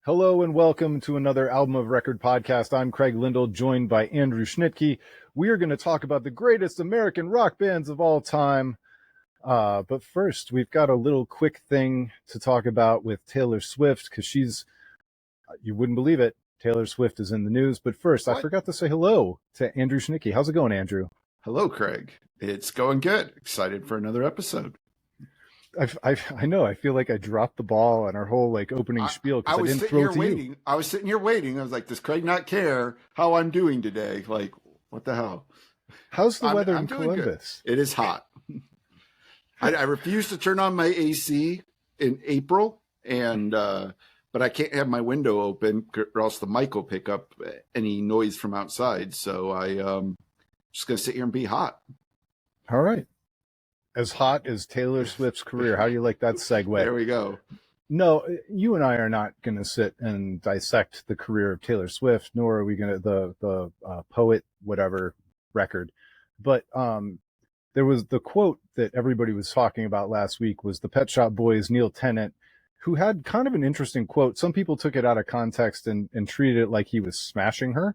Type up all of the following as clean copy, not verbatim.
Hello and welcome to another Album of Record podcast. I'm Craig Lyndall, joined by Andrew Schnitkey. We are going to talk about the greatest American rock bands of all time. But first, we've got a little quick thing to talk about with Taylor Swift, because you wouldn't believe it, Taylor Swift is in the news. But first, I forgot to say hello to Andrew Schnitkey. How's it going, Andrew? Hello, Craig. It's going good. Excited for another episode. I know. I feel like I dropped the ball on our whole opening spiel because I didn't throw it to you. I was sitting here waiting. I was like, does Craig not care how I'm doing today? Like, what the hell? How's the weather in Columbus? It is hot. I refuse to turn on my AC in April, but I can't have my window open or else the mic will pick up any noise from outside. So I'm just going to sit here and be hot. All right. As hot as Taylor Swift's career. How do you like that segue? There we go. No, you and I are not going to sit and dissect the career of Taylor Swift, nor are we going to the poet, whatever record. But there was the quote that everybody was talking about last week was the Pet Shop Boys' Neil Tennant, who had kind of an interesting quote. Some people took it out of context and treated it like he was smashing her,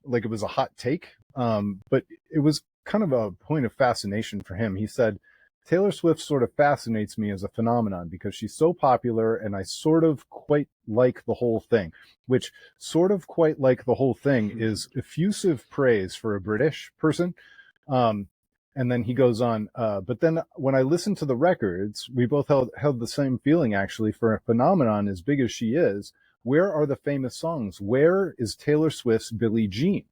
like it was a hot take. But it was kind of a point of fascination for him. He said, Taylor Swift sort of fascinates me as a phenomenon because she's so popular and I sort of quite like the whole thing, which sort of quite like the whole thing is effusive praise for a British person. And then he goes on, but then when I listen to the records, we both held the same feeling actually for a phenomenon as big as she is. Where are the famous songs? Where is Taylor Swift's Billie Jean?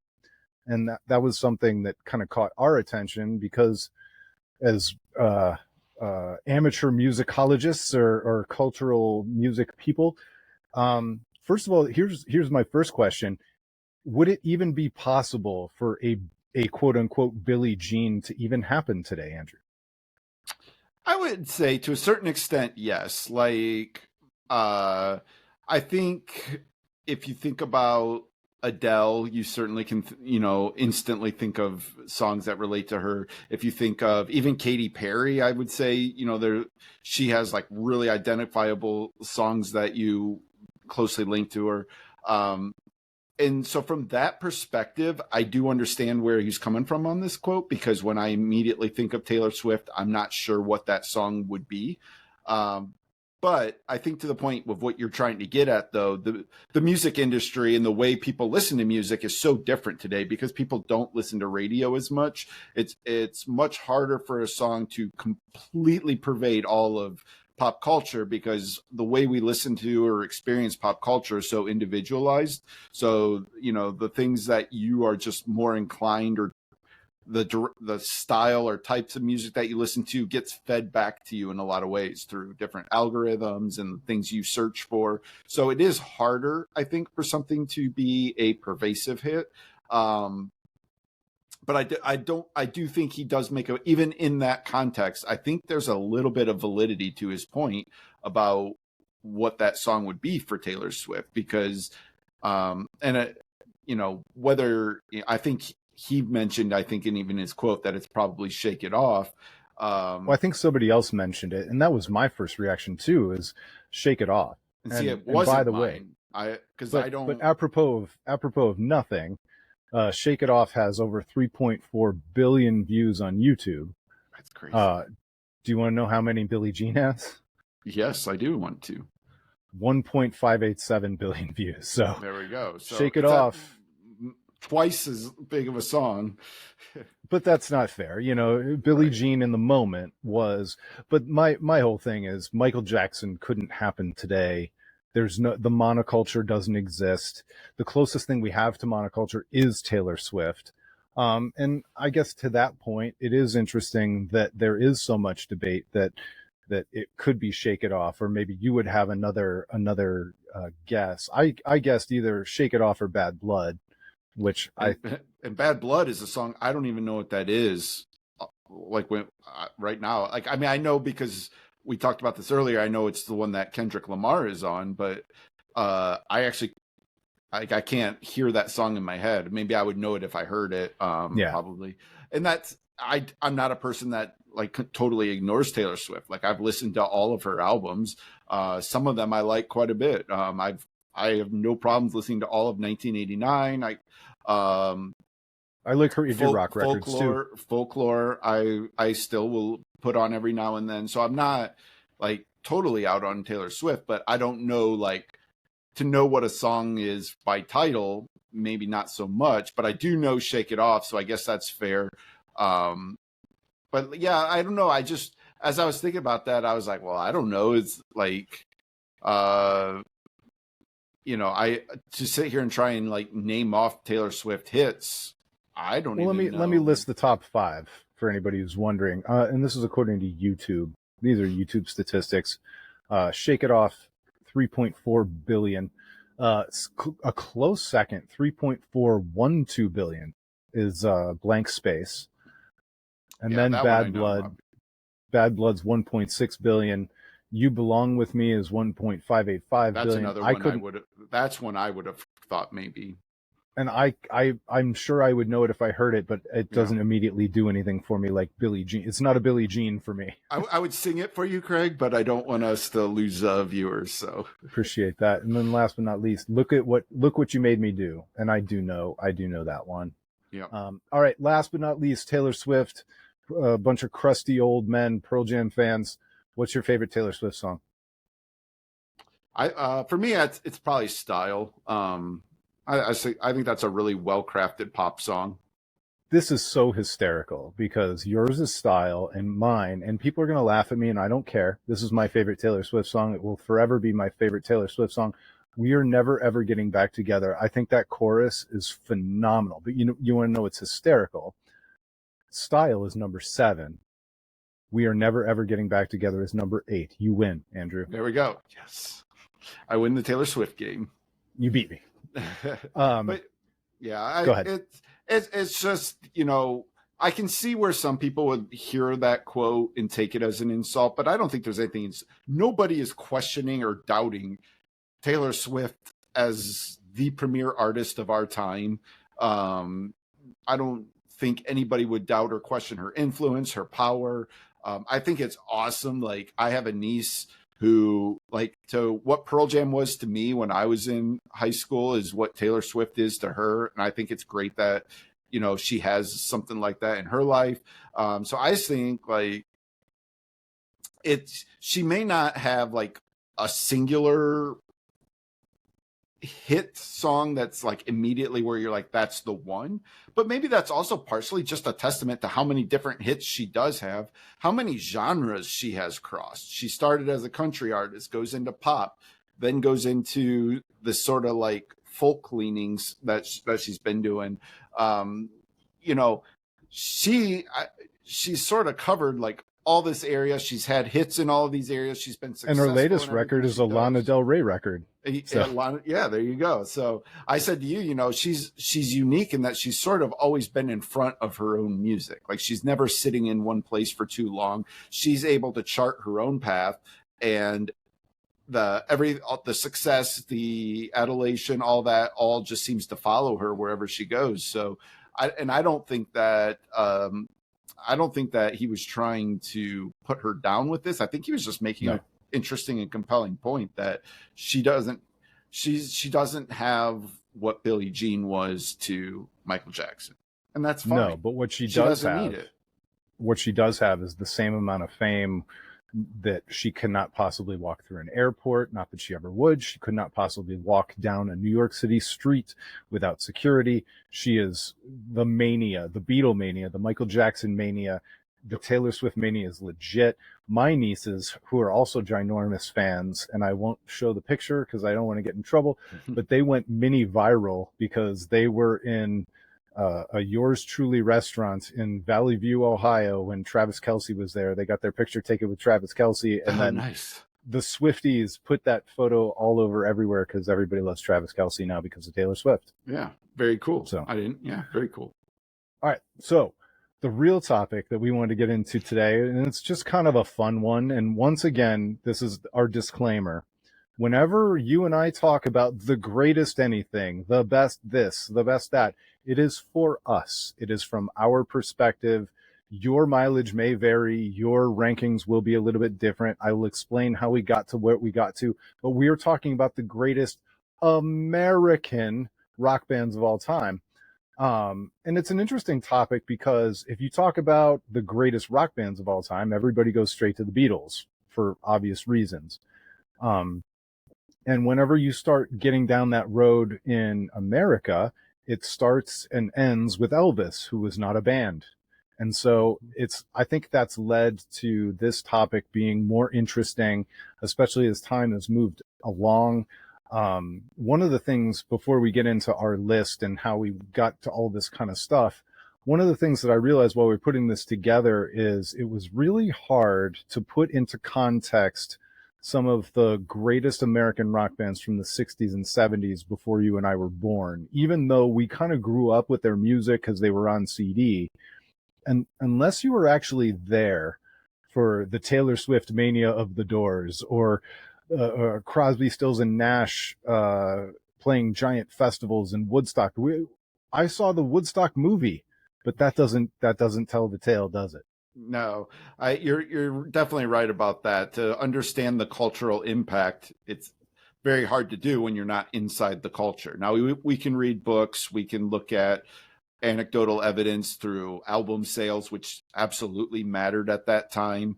And that was something that kind of caught our attention because as amateur musicologists or cultural music people, first of all, here's my first question. Would it even be possible for a quote unquote Billie Jean to even happen today, Andrew? I would say to a certain extent, yes. I think if you think about Adele, you certainly can, instantly think of songs that relate to her. If you think of even Katy Perry, I would say, she has really identifiable songs that you closely link to her. And so from that perspective, I do understand where he's coming from on this quote, because when I immediately think of Taylor Swift, I'm not sure what that song would be. But I think to the point of what you're trying to get at, though, the music industry and the way people listen to music is so different today because people don't listen to radio as much. It's much harder for a song to completely pervade all of pop culture because the way we listen to or experience pop culture is so individualized. So, the things that you are just more inclined or the style or types of music that you listen to gets fed back to you in a lot of ways through different algorithms and things you search for. So it is harder, I think, for something to be a pervasive hit. But I do think he does make even in that context, I think there's a little bit of validity to his point about what that song would be for Taylor Swift because, whether I think he mentioned, I think, in even his quote that it's probably Shake It Off. Well, I think somebody else mentioned it, and that was my first reaction too, is Shake It Off. And see, it wasn't by the mine. But apropos of nothing, Shake It Off has over 3.4 billion views on YouTube. That's crazy. Do you want to know how many Billie Jean has? Yes, I do want to. 1.587 billion views. So there we go. So Shake It Off. Twice as big of a song. But that's not fair. Billie Jean in the moment was, but my whole thing is Michael Jackson couldn't happen today. The monoculture doesn't exist. The closest thing we have to monoculture is Taylor Swift. And I guess to that point, it is interesting that there is so much debate that it could be Shake It Off, or maybe you would have another guess. I guessed either Shake It Off or Bad Blood. And Bad Blood is a song I don't even know what that is. Right now, I know because we talked about this earlier. I know it's the one that Kendrick Lamar is on, but I can't hear that song in my head. Maybe I would know it if I heard it. Probably. And I'm not a person that totally ignores Taylor Swift. I've listened to all of her albums. Some of them I like quite a bit. I have no problems listening to all of 1989. I like her indie rock records too. Folklore, I still will put on every now and then. So I'm not like totally out on Taylor Swift, but I don't know, like, to know what a song is by title, maybe not so much, but I do know Shake It Off, so I guess that's fair. But yeah, I don't know. I just, as I was thinking about that, I was like, well, I don't know. It's like, I to sit here and try and like name off Taylor Swift hits, I don't even know. Let me list the top 5 for anybody who's wondering. And this is according to YouTube. These are YouTube statistics. Shake It Off, 3.4 billion. A close second, 3.412 billion is Blank Space. And then Bad Blood. Bad Blood's 1.6 billion. You Belong With Me is 1.585 billion. That's another one that's one I would have thought maybe. And I'm sure I would know it if I heard it, but it doesn't immediately do anything for me like Billie Jean. It's not a Billie Jean for me. I would sing it for you, Craig, but I don't want us to lose viewers. So appreciate that. And then last but not least, Look What You Made Me Do. And I do know that one. Yeah. All right. Last but not least, Taylor Swift. A bunch of crusty old men, Pearl Jam fans. What's your favorite Taylor Swift song? For me, it's probably Style. I think that's a really well-crafted pop song. This is so hysterical because yours is Style and mine, and people are going to laugh at me, and I don't care. This is my favorite Taylor Swift song. It will forever be my favorite Taylor Swift song. We Are Never Ever Getting Back Together. I think that chorus is phenomenal, but you want to know it's hysterical. Style is number 7. We Are Never Ever Getting Back Together is number 8. You win, Andrew. There we go. Yes. I win the Taylor Swift game. You beat me. But yeah, go ahead. It's just, I can see where some people would hear that quote and take it as an insult, but I don't think there's anything. Nobody is questioning or doubting Taylor Swift as the premier artist of our time. I don't think anybody would doubt or question her influence, her power. I think it's awesome. Like, I have a niece who, like, to what Pearl Jam was to me when I was in high school is what Taylor Swift is to her. And I think it's great that, she has something like that in her life. So I think, like, she may not have like a singular hit song that's like immediately where you're like, that's the one, but maybe that's also partially just a testament to how many different hits she does have, how many genres she has crossed. She started as a country artist, goes into pop, then goes into the sort of like folk leanings that she's been doing. She's sort of covered like all this area. She's had hits in all of these areas. She's been successful. And her latest record is a Lana Del Rey record. So. Yeah, there you go. So I said to you, she's unique in that she's sort of always been in front of her own music. Like, she's never sitting in one place for too long. She's able to chart her own path, and the success, the adulation, all that, all just seems to follow her wherever she goes. So I don't think that he was trying to put her down with this. I think he was just making an interesting and compelling point that she doesn't have what Billie Jean was to Michael Jackson. And that's fine. No, but what she does have is the same amount of fame that she cannot possibly walk through an airport. Not that she ever would. She could not possibly walk down a New York City street without security. She is the mania, the Beatle mania, the Michael Jackson mania. The Taylor Swift mania is legit. My nieces, who are also ginormous fans, and I won't show the picture because I don't want to get in trouble, but they went mini viral because they were in a Yours Truly restaurant in Valley View, Ohio, when Travis Kelce was there. They got their picture taken with Travis Kelce, and then nice. The Swifties put that photo all over everywhere because everybody loves Travis Kelce now because of Taylor Swift. Yeah, very cool. So very cool. All right, so the real topic that we wanted to get into today, and it's just kind of a fun one, and once again, this is our disclaimer. Whenever you and I talk about the greatest anything, the best this, the best that, it is for us. It is from our perspective. Your mileage may vary. Your rankings will be a little bit different. I will explain how we got to where we got to, but we are talking about the greatest American rock bands of all time. And it's an interesting topic because if you talk about the greatest rock bands of all time, everybody goes straight to the Beatles for obvious reasons. Um, and whenever you start getting down that road in America, it starts and ends with Elvis, who was not a band. And so I think that's led to this topic being more interesting, especially as time has moved along. One of the things before we get into our list and how we got to all this kind of stuff, one of the things that I realized while we we're putting this together is it was really hard to put into context some of the greatest American rock bands from the 60s and 70s before you and I were born, even though we kind of grew up with their music because they were on CD. And unless you were actually there for the Taylor Swift mania of the Doors or Crosby, Stills, and Nash playing giant festivals in Woodstock. I saw the Woodstock movie, but that doesn't tell the tale, does it? No, you're definitely right about that. To understand the cultural impact, it's very hard to do when you're not inside the culture. Now we can read books, we can look at anecdotal evidence through album sales, which absolutely mattered at that time.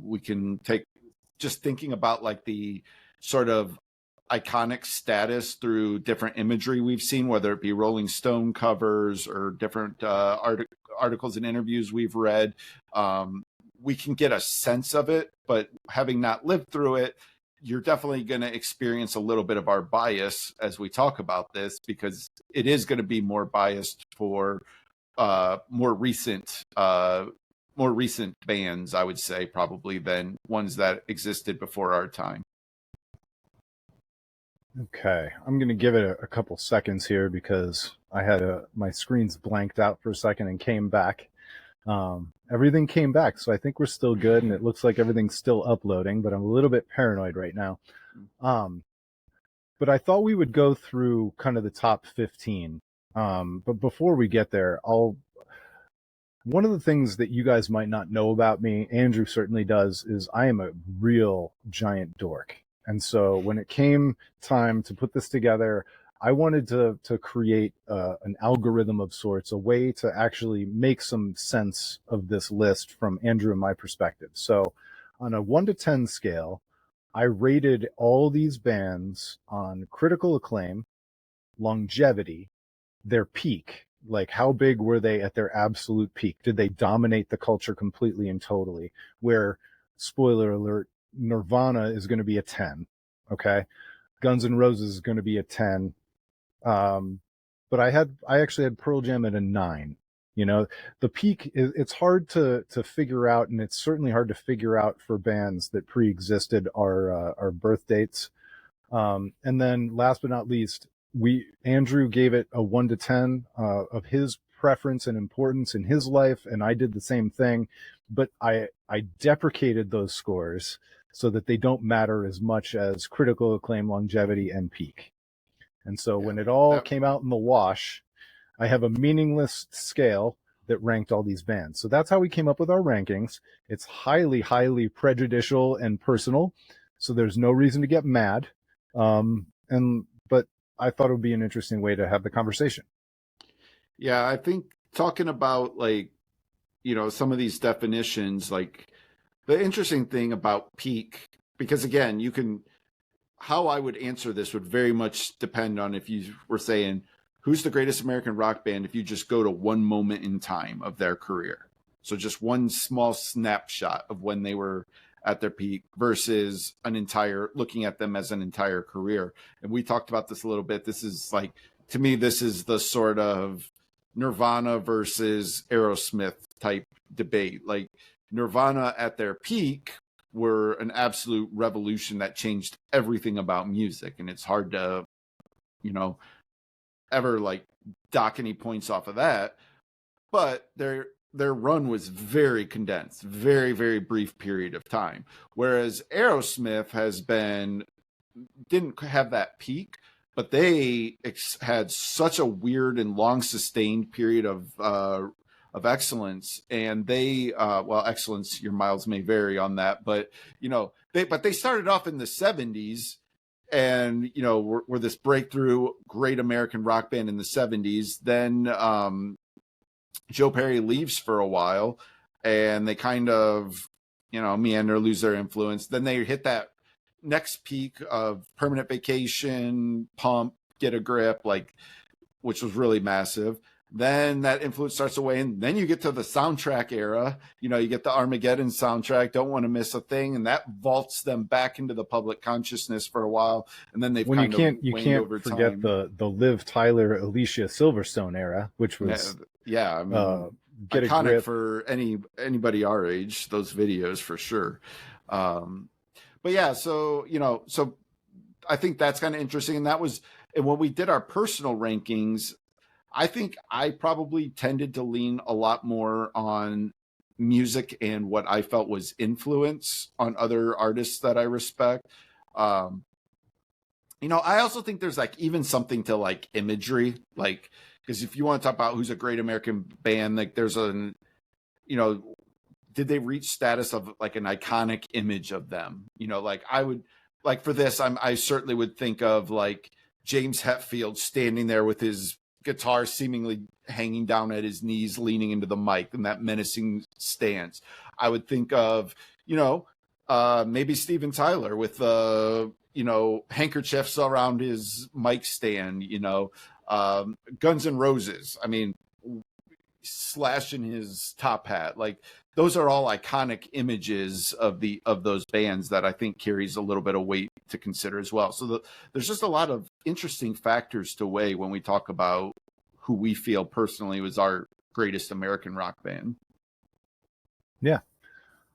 We can take just thinking about like the sort of iconic status through different imagery we've seen, whether it be Rolling Stone covers or different articles and interviews we've read. We can get a sense of it, but having not lived through it, you're definitely going to experience a little bit of our bias as we talk about this, because it is going to be more biased for more recent bands, I would say, probably, than ones that existed before our time. Okay, I'm going to give it a couple seconds here because I had my screen's blanked out for a second and came back. Everything came back, so I think we're still good, and it looks like everything's still uploading, but I'm a little bit paranoid right now. But I thought we would go through kind of the top 15. But before we get there, one of the things that you guys might not know about me, Andrew certainly does, is I am a real giant dork. And so when it came time to put this together, I wanted to create an algorithm of sorts, a way to actually make some sense of this list from Andrew and my perspective. So on a 1 to 10 scale, I rated all these bands on critical acclaim, longevity, their peak. Like, how big were they at their absolute peak? Did they dominate the culture completely and totally? Where, spoiler alert, Nirvana is going to be a 10. Okay. Guns N' Roses is going to be a 10. But I actually had Pearl Jam at a 9. You know, the peak it's hard to figure out, and it's certainly hard to figure out for bands that pre-existed our birth dates. And then last but not least, Andrew gave it a 1 to 10 of his preference and importance in his life, and I did the same thing, but I deprecated those scores so that they don't matter as much as critical acclaim, longevity, and peak. And so when it all came out in the wash, I have a meaningless scale that ranked all these bands. So that's how we came up with our rankings. It's highly, highly prejudicial and personal, so there's no reason to get mad. But I thought it would be an interesting way to have the conversation. Yeah, I think talking about, like, you know, some of these definitions, like the interesting thing about peak, because again, how I would answer this would very much depend on if you were saying, who's the greatest American rock band if you just go to one moment in time of their career. So just one small snapshot of when they were at their peak versus looking at them as an entire career. And we talked about this a little bit. This is like, to me, this is the sort of Nirvana versus Aerosmith type debate. Like, Nirvana at their peak were an absolute revolution that changed everything about music. And it's hard to, you know, ever like dock any points off of that. But their run was very condensed, very, very brief period of time. Whereas Aerosmith didn't have that peak, but they had such a weird and long sustained period of excellence. And excellence, your miles may vary on that, but you know, they started off in the 70s and you know we're this breakthrough great American rock band in the 70s. Then Joe Perry leaves for a while, and they kind of, you know, meander, lose their influence. Then they hit that next peak of Permanent Vacation, Pump, Get a Grip, like, which was really massive. Then that influence starts to wane. Then you get to the soundtrack era. You know, you get the Armageddon soundtrack, Don't Want to Miss a Thing, and that vaults them back into the public consciousness for a while. And then they've kind of waned over time. You can't forget the Liv Tyler, Alicia Silverstone era, which was I mean, Get a iconic Grip for anybody our age. Those videos for sure. But yeah, so you know, so I think that's kind of interesting, and when we did our personal rankings, I think I probably tended to lean a lot more on music and what I felt was influence on other artists that I respect. You know, I also think there's like even something to like Imagery, like, because if you want to talk about who's a great American band, like there's you know, did they reach status of like an iconic image of them? You know, like I would, like for this, I certainly would think of like James Hetfield standing there with his guitar seemingly hanging down at his knees, leaning into the mic in that menacing stance. I would think of, you know, maybe Steven Tyler with, you know, handkerchiefs around his mic stand, you know, Guns N' Roses. I mean, slashing his top hat. Like those are all iconic images of those bands that I think carries a little bit of weight to consider as well. So there's just a lot of interesting factors to weigh when we talk about who we feel personally was our greatest American rock band. Yeah.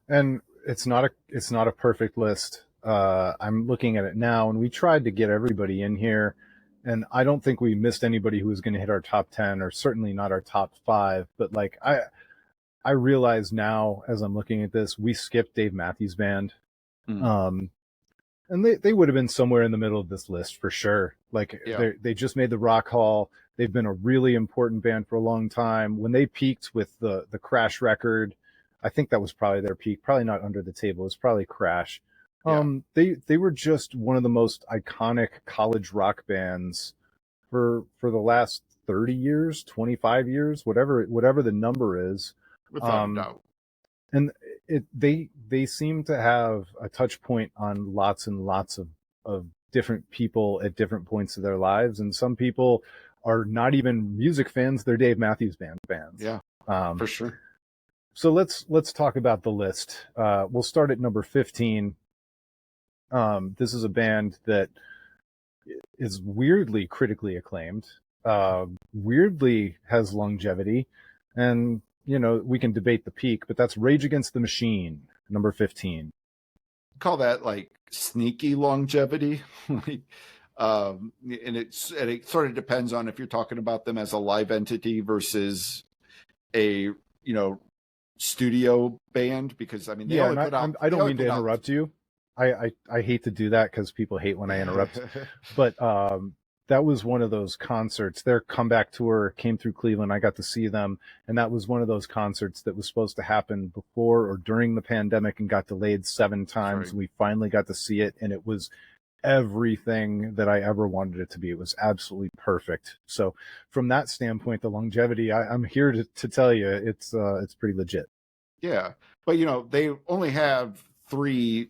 And it's not a perfect list. I'm looking at it now, and we tried to get everybody in here, and I don't think we missed anybody who was going to hit our top 10, or certainly not our top 5. But like I realize now, as I'm looking at this, we skipped Dave Matthews Band. And they would have been somewhere in the middle of this list for sure. Like they just made the Rock Hall. They've been a really important band for a long time. When they peaked with the Crash record, I think that was probably their peak. Probably not Under the Table. It was probably Crash. They were just one of the most iconic college rock bands for the last 30 years, 25 years, whatever the number is. Without a doubt. And they seem to have a touch point on lots and lots of different people at different points of their lives. And some people are not even music fans, they're Dave Matthews Band fans. Yeah, for sure. So let's talk about the list. We'll start at number 15. This is a band that is weirdly critically acclaimed, weirdly has longevity, and you know, we can debate the peak, but that's Rage Against the Machine, number 15. Call that like sneaky longevity. Like, and it sort of depends on if you're talking about them as a live entity versus a, you know, studio band, because I mean, they only put out, I don't mean to interrupt you. I hate to do that because people hate when I interrupt, but that was one of those concerts. Their comeback tour came through Cleveland. I got to see them, and that was one of those concerts that was supposed to happen before or during the pandemic and got delayed 7 times. Right. We finally got to see it, and it was everything that I ever wanted it to be. It was absolutely perfect. So from that standpoint, the longevity, I'm here to tell you, it's pretty legit. Yeah, but you know, they only have 3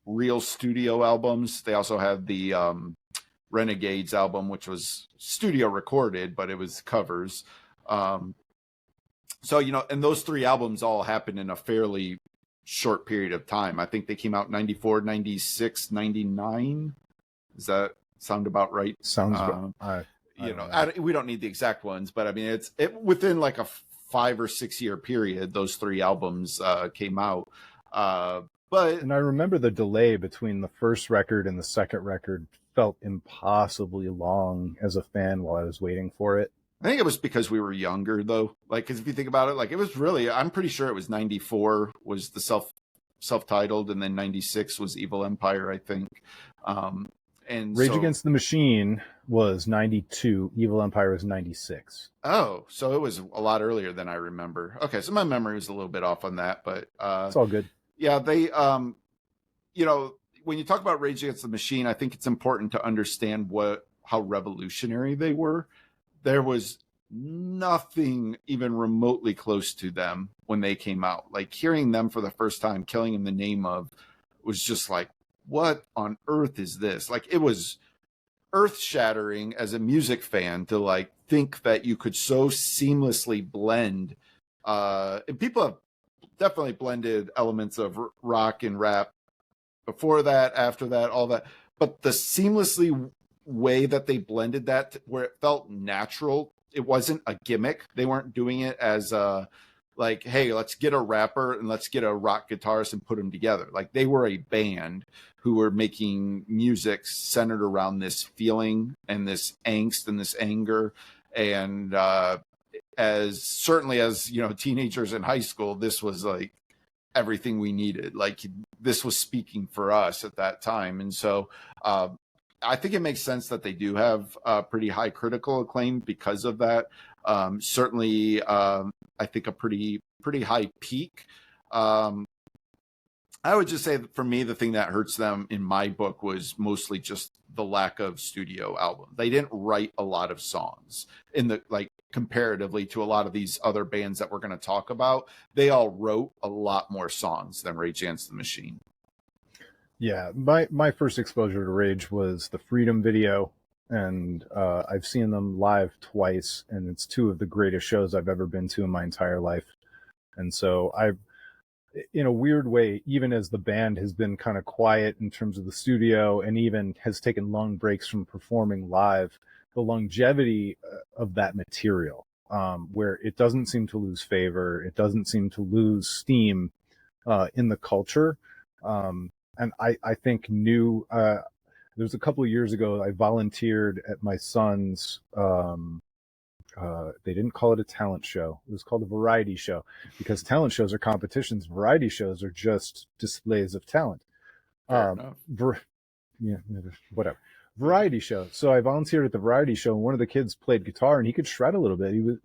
real studio albums. They also have the Renegades album, which was studio recorded, but it was covers. So, you know, and those 3 albums all happened in a fairly short period of time. I think they came out 94, 96, 99. Does that sound about right? Sounds you know, we don't need the exact ones, but I mean, it's within like a 5 or 6 year period, those 3 albums came out. And I remember the delay between the first record and the second record felt impossibly long as a fan while I was waiting for it. I think it was because we were younger, though. Like, because if you think about it, like it was really, I'm pretty sure it was 94 was the self-titled, and then 96 was Evil Empire, I think. And Rage Against the Machine was 92. Evil Empire was 96. Oh, so it was a lot earlier than I remember. Okay, so my memory was a little bit off on that, but it's all good. Yeah, they, you know, when you talk about Rage Against the Machine, I think it's important to understand how revolutionary they were. There was nothing even remotely close to them when they came out. Like hearing them for the first time, Killing in the Name of, was just like, what on earth is this? Like it was earth shattering as a music fan to like think that you could so seamlessly blend. And people have definitely blended elements of rock and rap before that, after that, all that. But the seamlessly way that they blended that where it felt natural, it wasn't a gimmick. They weren't doing it as like, hey, let's get a rapper and let's get a rock guitarist and put them together. Like they were a band who were making music centered around this feeling and this angst and this anger. And as certainly as, you know, teenagers in high school, this was like everything we needed. Like this was speaking for us at that time. And so I think it makes sense that they do have pretty high critical acclaim because of that. Certainly, I think a pretty high peak. I would just say that for me, the thing that hurts them in my book was mostly just the lack of studio album. They didn't write a lot of songs in the, like, comparatively to a lot of these other bands that we're going to talk about. They all wrote a lot more songs than Rage Against the Machine. Yeah, my first exposure to Rage was the Freedom video, and I've seen them live twice, and it's two of the greatest shows I've ever been to in my entire life. And so I've, in a weird way, even as the band has been kind of quiet in terms of the studio and even has taken long breaks from performing live, the longevity of that material, where it doesn't seem to lose favor, it doesn't seem to lose steam in the culture. And I think there was a couple of years ago, I volunteered at my son's, they didn't call it a talent show. It was called a variety show, because talent shows are competitions. Variety shows are just displays of talent. Yeah, whatever. Variety show. So I volunteered at the variety show, and one of the kids played guitar, and he could shred a little bit. He was,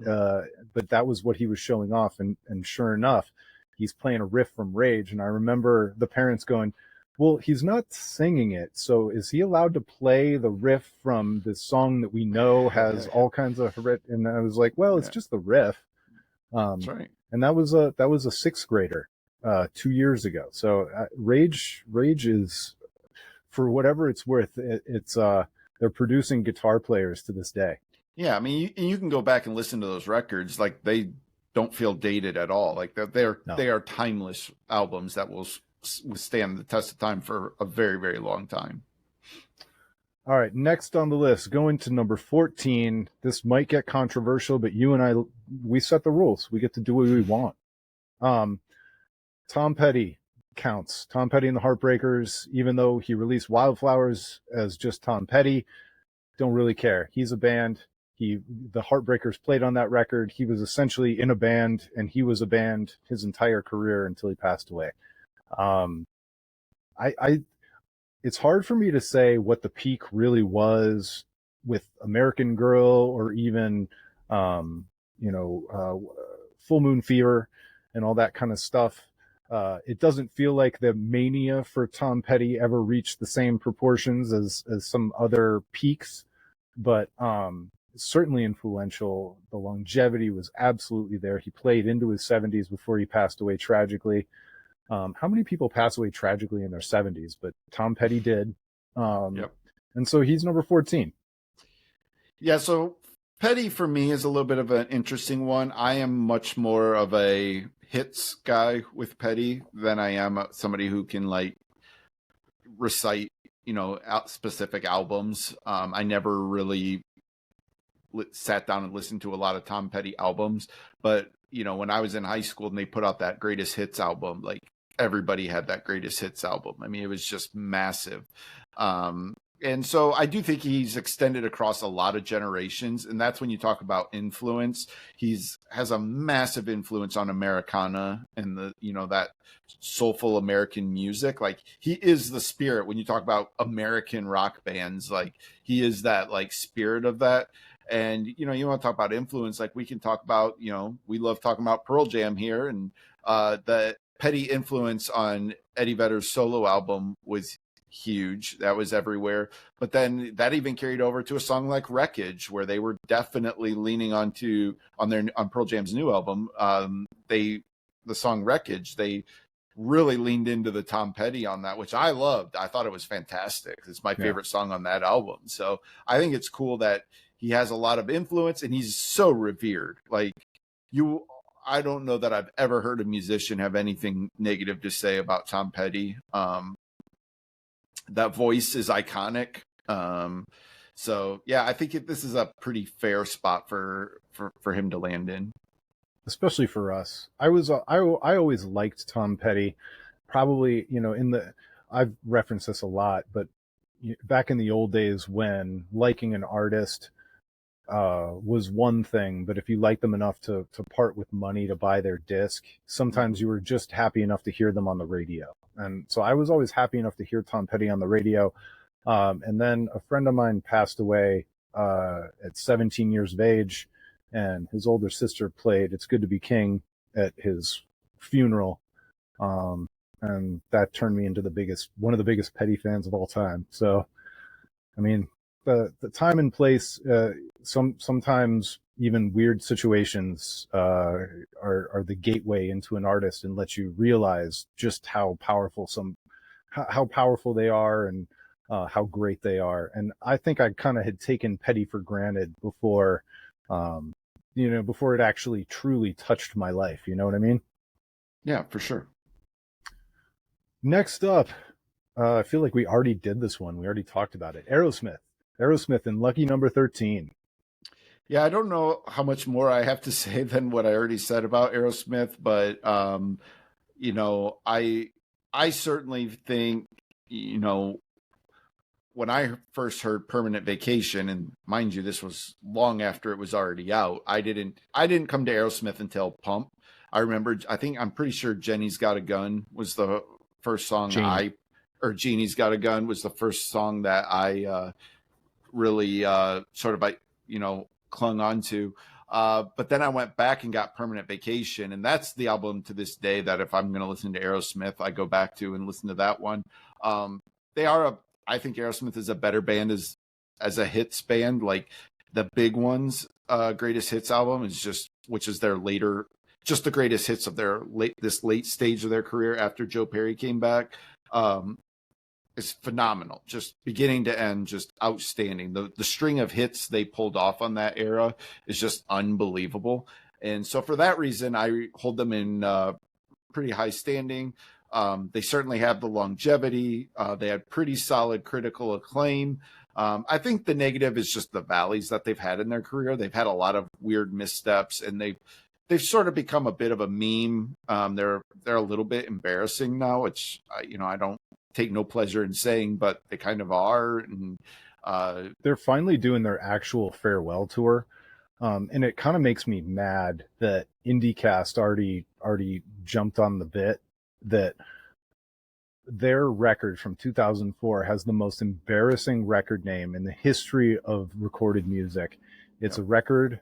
but that was what he was showing off. And sure enough, he's playing a riff from Rage. And I remember the parents going, well, he's not singing it, so is he allowed to play the riff from the song that we know has all kinds of... And I was like, well, it's just the riff. That's right. And that was a sixth grader 2 years ago. So Rage is, for whatever it's worth, it's they're producing guitar players to this day. Yeah, I mean, you can go back and listen to those records. Like, they don't feel dated at all. Like, they are timeless albums that will withstand the test of time for a very, very long time. All right, next on the list, going to number 14. This might get controversial, but you and I, we set the rules. We get to do what we want. Tom Petty counts. Tom Petty and the Heartbreakers, even though he released Wildflowers as just Tom Petty, don't really care. He's a band. The Heartbreakers played on that record. He was essentially in a band, and he was a band his entire career until he passed away. It's hard for me to say what the peak really was with American Girl, or even, Full Moon Fever and all that kind of stuff. It doesn't feel like the mania for Tom Petty ever reached the same proportions as some other peaks, but certainly influential. The longevity was absolutely there. He played into his 70s before he passed away tragically. How many people pass away tragically in their 70s? But Tom Petty did. Yep. And so he's number 14. Yeah, so Petty for me is a little bit of an interesting one. I am much more of a hits guy with Petty than I am somebody who can, like, recite, specific albums. I never really sat down and listened to a lot of Tom Petty albums, but when I was in high school and they put out that greatest hits album, like, everybody had that greatest hits album. I mean, it was just massive. And so I do think he's extended across a lot of generations. And that's when you talk about influence. Has a massive influence on Americana and that soulful American music. Like, he is the spirit when you talk about American rock bands. Like, he is that, like, spirit of that. And, you want to talk about influence, like, we can talk about, we love talking about Pearl Jam here, and the Petty influence on Eddie Vedder's solo album was huge. That was everywhere. But then that even carried over to a song like Wreckage, where they were definitely leaning on Pearl Jam's new album. The song Wreckage, they really leaned into the Tom Petty on that, which I loved. I thought it was fantastic. It's my favorite song on that album. So I think it's cool that he has a lot of influence and he's so revered. Like I don't know that I've ever heard a musician have anything negative to say about Tom Petty. That voice is iconic. So yeah, I think this is a pretty fair spot for him to land in. Especially for us. I always liked Tom Petty. Probably, I've referenced this a lot, but back in the old days when liking an artist was one thing, but if you liked them enough to part with money to buy their disc, sometimes you were just happy enough to hear them on the radio. And so I was always happy enough to hear Tom Petty on the radio. And then a friend of mine passed away at 17 years of age, and his older sister played It's Good to Be King at his funeral. And that turned me into one of the biggest Petty fans of all time. So, I mean, the time and place, sometimes even weird situations are the gateway into an artist and let you realize just how powerful they are and how great they are. And I think I kind of had taken Petty for granted before it actually truly touched my life. You know what I mean? Yeah, for sure. Next up, I feel like we already did this one. We already talked about it. Aerosmith and Lucky Number 13. Yeah, I don't know how much more I have to say than what I already said about Aerosmith, but I certainly think, when I first heard Permanent Vacation, and mind you, this was long after it was already out, I didn't come to Aerosmith until Pump. I'm pretty sure Jenny's Got a Gun was the first song Jeannie's Got a Gun was the first song that I really clung on to. But then I went back and got Permanent Vacation, and that's the album to this day that if I'm going to listen to Aerosmith, I go back to and listen to that one. I think Aerosmith is a better band as a hits band. Like the big ones, greatest hits album which is their later, just the greatest hits of their late stage of their career after Joe Perry came back. Is phenomenal, just beginning to end, just outstanding. The string of hits they pulled off on that era is just unbelievable. And so for that reason, I hold them in pretty high standing. They certainly have the longevity. They had pretty solid critical acclaim. I think the negative is just the valleys that they've had in their career. They've had a lot of weird missteps, and they've sort of become a bit of a meme. They're a little bit embarrassing now, which I don't take no pleasure in saying, but they kind of are. And they're finally doing their actual farewell tour. And it kind of makes me mad that IndieCast already jumped on the bit that their record from 2004 has the most embarrassing record name in the history of recorded music. It's a record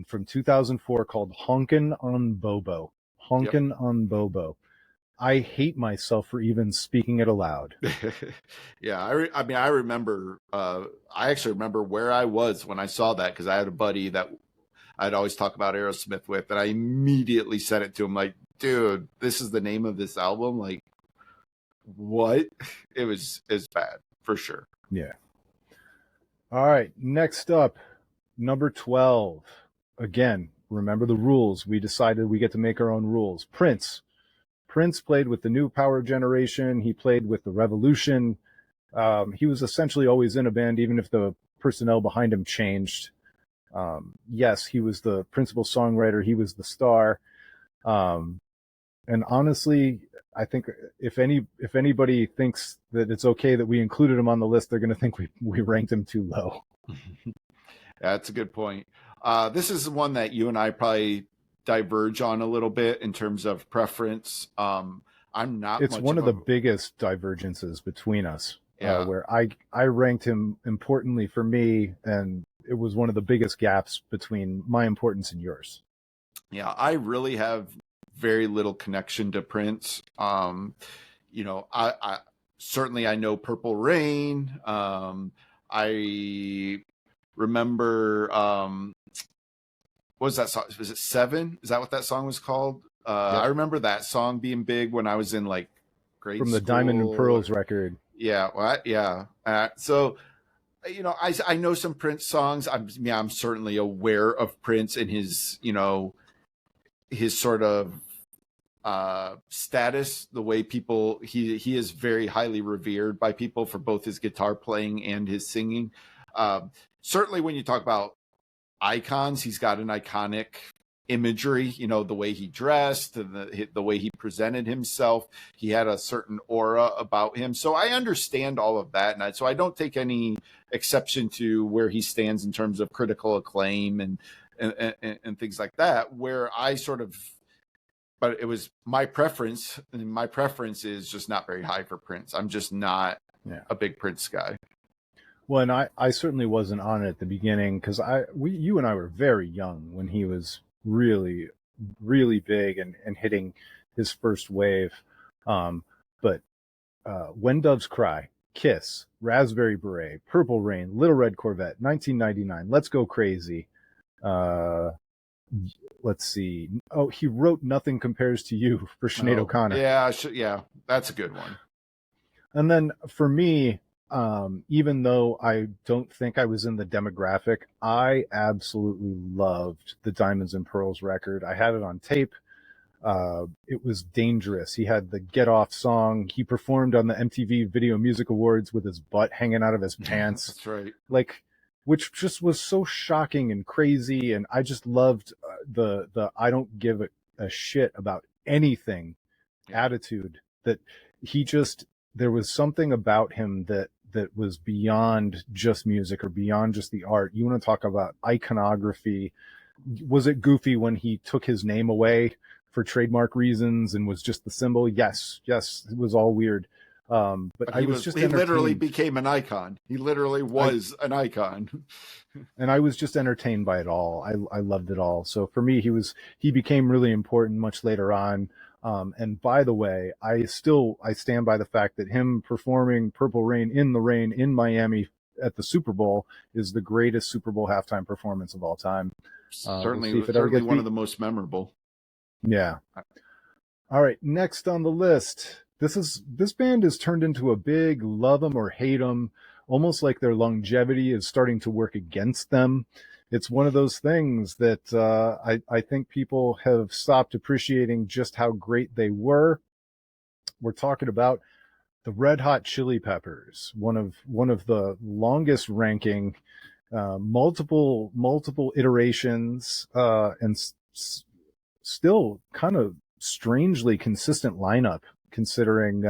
from 2004 called Honkin' on Bobo. Honkin' on Bobo. I hate myself for even speaking it aloud. Yeah, I remember. I actually remember where I was when I saw that, because I had a buddy that I'd always talk about Aerosmith with, and I immediately sent it to him like, "Dude, this is the name of this album." Like, what? It's bad for sure. Yeah. All right. Next up, number 12. Again, remember the rules. We decided we get to make our own rules. Prince played with the New Power Generation. He played with the Revolution. He was essentially always in a band, even if the personnel behind him changed. Yes, he was the principal songwriter. He was the star. And honestly, I think if anybody thinks that it's okay that we included him on the list, they're going to think we ranked him too low. That's a good point. This is one that you and I probably diverge on a little bit in terms of preference. I'm not. It's one of the biggest divergences between us. Yeah. Where I ranked him importantly for me, and it was one of the biggest gaps between my importance and yours. Yeah, I really have very little connection to Prince. certainly I know Purple Rain. I remember what was that song? Was it Seven? Is that what that song was called? Yep. I remember that song being big when I was in like grade From school. the Diamond and Pearls record. Yeah, what? Yeah. So I know some Prince songs. I'm certainly aware of Prince and his his sort of status, the way people he is very highly revered by people for both his guitar playing and his singing. Certainly, when you talk about icons, he's got an iconic imagery. The way he dressed and the way he presented himself. He had a certain aura about him. So I understand all of that, and so I don't take any exception to where he stands in terms of critical acclaim and things like that. Where I sort of, but it was my preference, and my preference is just not very high for Prince. I'm just not a big Prince guy. Well, and I certainly wasn't on it at the beginning because you and I were very young when he was really, really big and hitting his first wave. But When Doves Cry, Kiss, Raspberry Beret, Purple Rain, Little Red Corvette, 1999, Let's Go Crazy. Let's see. Oh, he wrote Nothing Compares to You for Sinead O'Connor. Yeah, that's a good one. And then for me, even though I don't think I was in the demographic, I absolutely loved the Diamonds and Pearls record. I had it on tape. It was dangerous. He had the Get Off song. He performed on the MTV Video Music Awards with his butt hanging out of his pants. That's right. Which just was so shocking and crazy. And I just loved the I don't give a shit about anything attitude that there was something about him that was beyond just music or beyond just the art. You want to talk about iconography. Was it goofy when he took his name away for trademark reasons and was just the symbol? Yes, it was all weird. But he literally became an icon. He literally was an icon. And I was just entertained by it all. I loved it all. So for me, he became really important much later on. And by the way, I stand by the fact that him performing Purple Rain in the rain in Miami at the Super Bowl is the greatest Super Bowl halftime performance of all time. Certainly one of the most memorable. Yeah. All right. Next on the list, this band has turned into a big love 'em or hate 'em, almost like their longevity is starting to work against them. It's one of those things that I think people have stopped appreciating just how great they were. We're talking about the Red Hot Chili Peppers, one of the longest ranking, multiple iterations, and still kind of strangely consistent lineup considering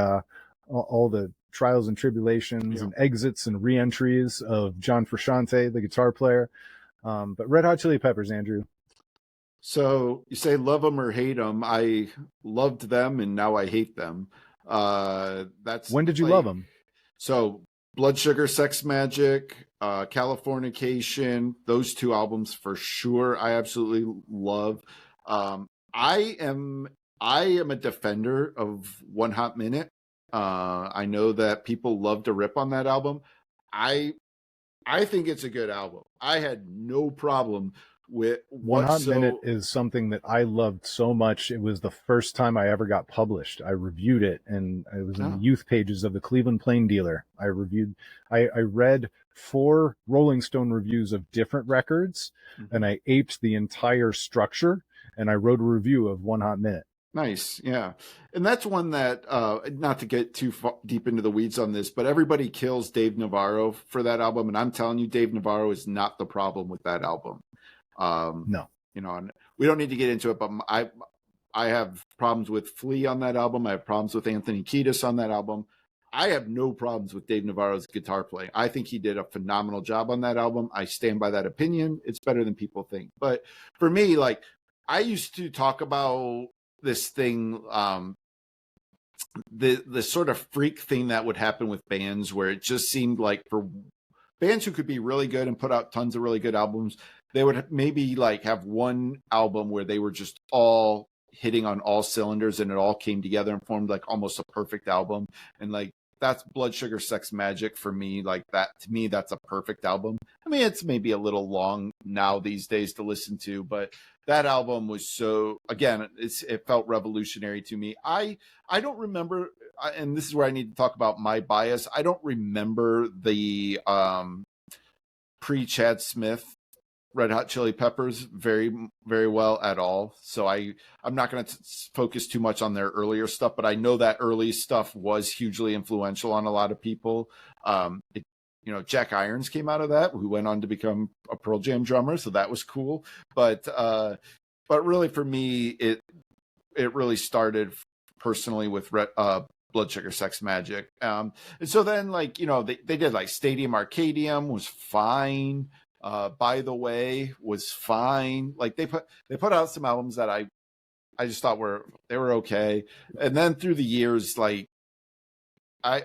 all the trials and tribulations and exits and re-entries of John Frusciante, the guitar player. But Red Hot Chili Peppers, Andrew. So you say love them or hate them. I loved them and now I hate them. When did you love them? So Blood Sugar Sex Magic, Californication, those two albums for sure I absolutely love. I am a defender of One Hot Minute. I know that people love to rip on that album. I think it's a good album. I had no problem with One Hot Minute is something that I loved so much. It was the first time I ever got published. I reviewed it, and it was in the youth pages of the Cleveland Plain Dealer. I read 4 Rolling Stone reviews of different records, and I aped the entire structure, and I wrote a review of One Hot Minute. Nice. Yeah. And that's one that, not to get too deep into the weeds on this, but everybody kills Dave Navarro for that album. And I'm telling you, Dave Navarro is not the problem with that album. No. And we don't need to get into it, but I have problems with Flea on that album. I have problems with Anthony Kiedis on that album. I have no problems with Dave Navarro's guitar playing. I think he did a phenomenal job on that album. I stand by that opinion. It's better than people think. But for me, I used to talk about this thing, the sort of freak thing that would happen with bands where it just seemed like for bands who could be really good and put out tons of really good albums, they would maybe have one album where they were just all hitting on all cylinders and it all came together and formed almost a perfect album. And that's Blood Sugar Sex Magic for me. Like that, to me, that's a perfect album. I mean, it's maybe a little long now these days to listen to, but that album was so, again, it felt revolutionary to me. I don't remember, and this is where I need to talk about my bias. I don't remember the pre-Chad Smith Red Hot Chili Peppers very, very well at all. So I'm not going to focus too much on their earlier stuff, but I know that early stuff was hugely influential on a lot of people. Jack Irons came out of that, who went on to become a Pearl Jam drummer, so that was cool. But really for me, it really started personally with Blood Sugar Sex Magic. And so then, like, they did like Stadium Arcadium was fine. By the Way was fine. Like they put out some albums that I just thought were okay. And then through the years, like I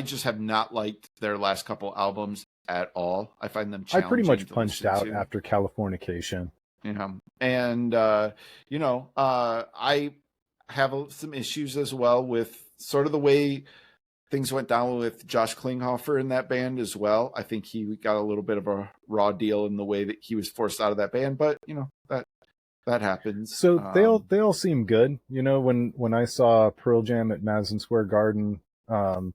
just have not liked their last couple albums at all. I find them challenging. I pretty much punched out after Californication. And I have some issues as well with sort of the way things went down with Josh Klinghoffer in that band as well. I think he got a little bit of a raw deal in the way that he was forced out of that band, but that happens. So they all seem good. When I saw Pearl Jam at Madison Square Garden, and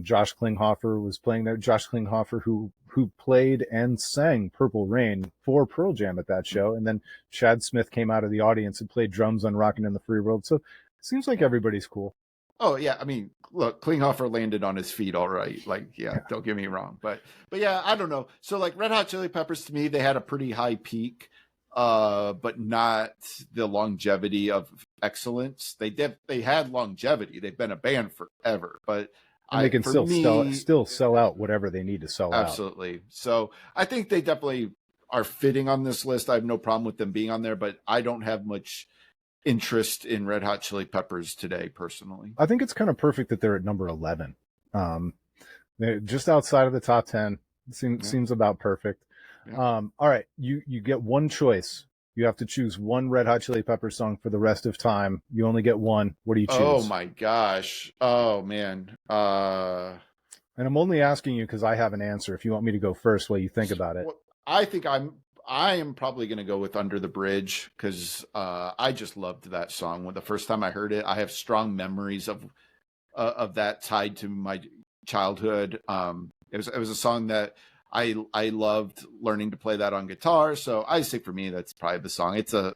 Josh Klinghoffer was playing there. Josh Klinghoffer, who played and sang Purple Rain for Pearl Jam at that show, and then Chad Smith came out of the audience and played drums on Rockin' in the Free World. So it seems like everybody's cool. Oh yeah, I mean, look, Klinghoffer landed on his feet all right. Like, yeah, don't get me wrong, but yeah, I don't know. So like Red Hot Chili Peppers, to me, they had a pretty high peak, but not the longevity of excellence. They had longevity. They've been a band forever, but they can still sell out whatever they need to sell out. Absolutely. So I think they definitely are fitting on this list. I have no problem with them being on there, but I don't have much interest in Red Hot Chili Peppers today, personally. I think it's kind of perfect that they're at number 11. They're just outside of the top 10. Seems about perfect. Yeah. All right, you get one choice. You have to choose one Red Hot Chili Peppers song for the rest of time. You only get one. What do you choose? Oh my gosh. Oh man. And I'm only asking you because I have an answer. If you want me to go first while you think about it. I think I am probably going to go with Under the Bridge because I just loved that song. When the first time I heard it, I have strong memories of that tied to my childhood. It was a song that I loved learning to play that on guitar. So I say for me, that's probably the song. It's a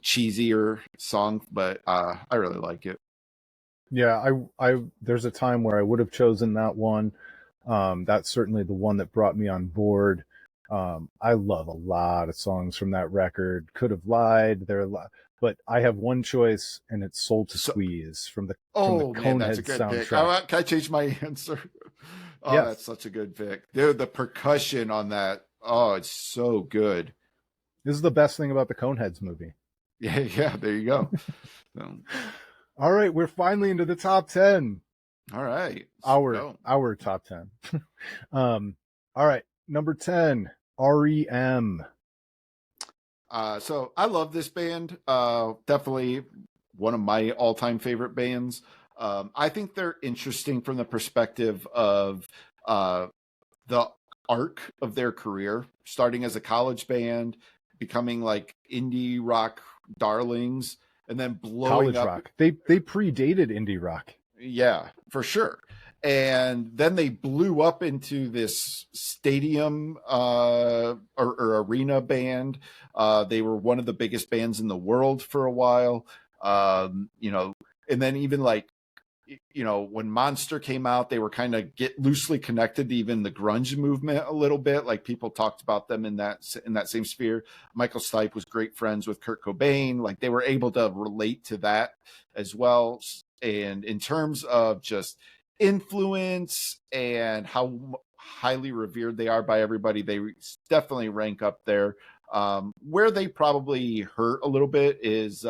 cheesier song, but I really like it. Yeah, I there's a time where I would have chosen that one. That's certainly the one that brought me on board. I love a lot of songs from that record. Could Have Lied. There are a lot, but I have one choice, and it's Soul to Squeeze from the Coneheads soundtrack. Can I change my answer? Oh, yes. That's such a good pick. Dude, the percussion on that. Oh, it's so good. This is the best thing about the Coneheads movie. Yeah, there you go. All right, we're finally into the top 10. All right. Our top 10. All right, number 10, REM. So I love this band. Definitely one of my all-time favorite bands. I think they're interesting from the perspective of the arc of their career, starting as a college band, becoming like indie rock darlings, and then blowing college up. Rock. They predated indie rock. Yeah, for sure. And then they blew up into this stadium or arena band. They were one of the biggest bands in the world for a while. And then even like, when Monster came out, they were kind of loosely connected to even the grunge movement a little bit. Like people talked about them in that same sphere. Michael Stipe was great friends with Kurt Cobain. Like they were able to relate to that as well. And in terms of just influence and how highly revered they are by everybody, they definitely rank up there. Where they probably hurt a little bit is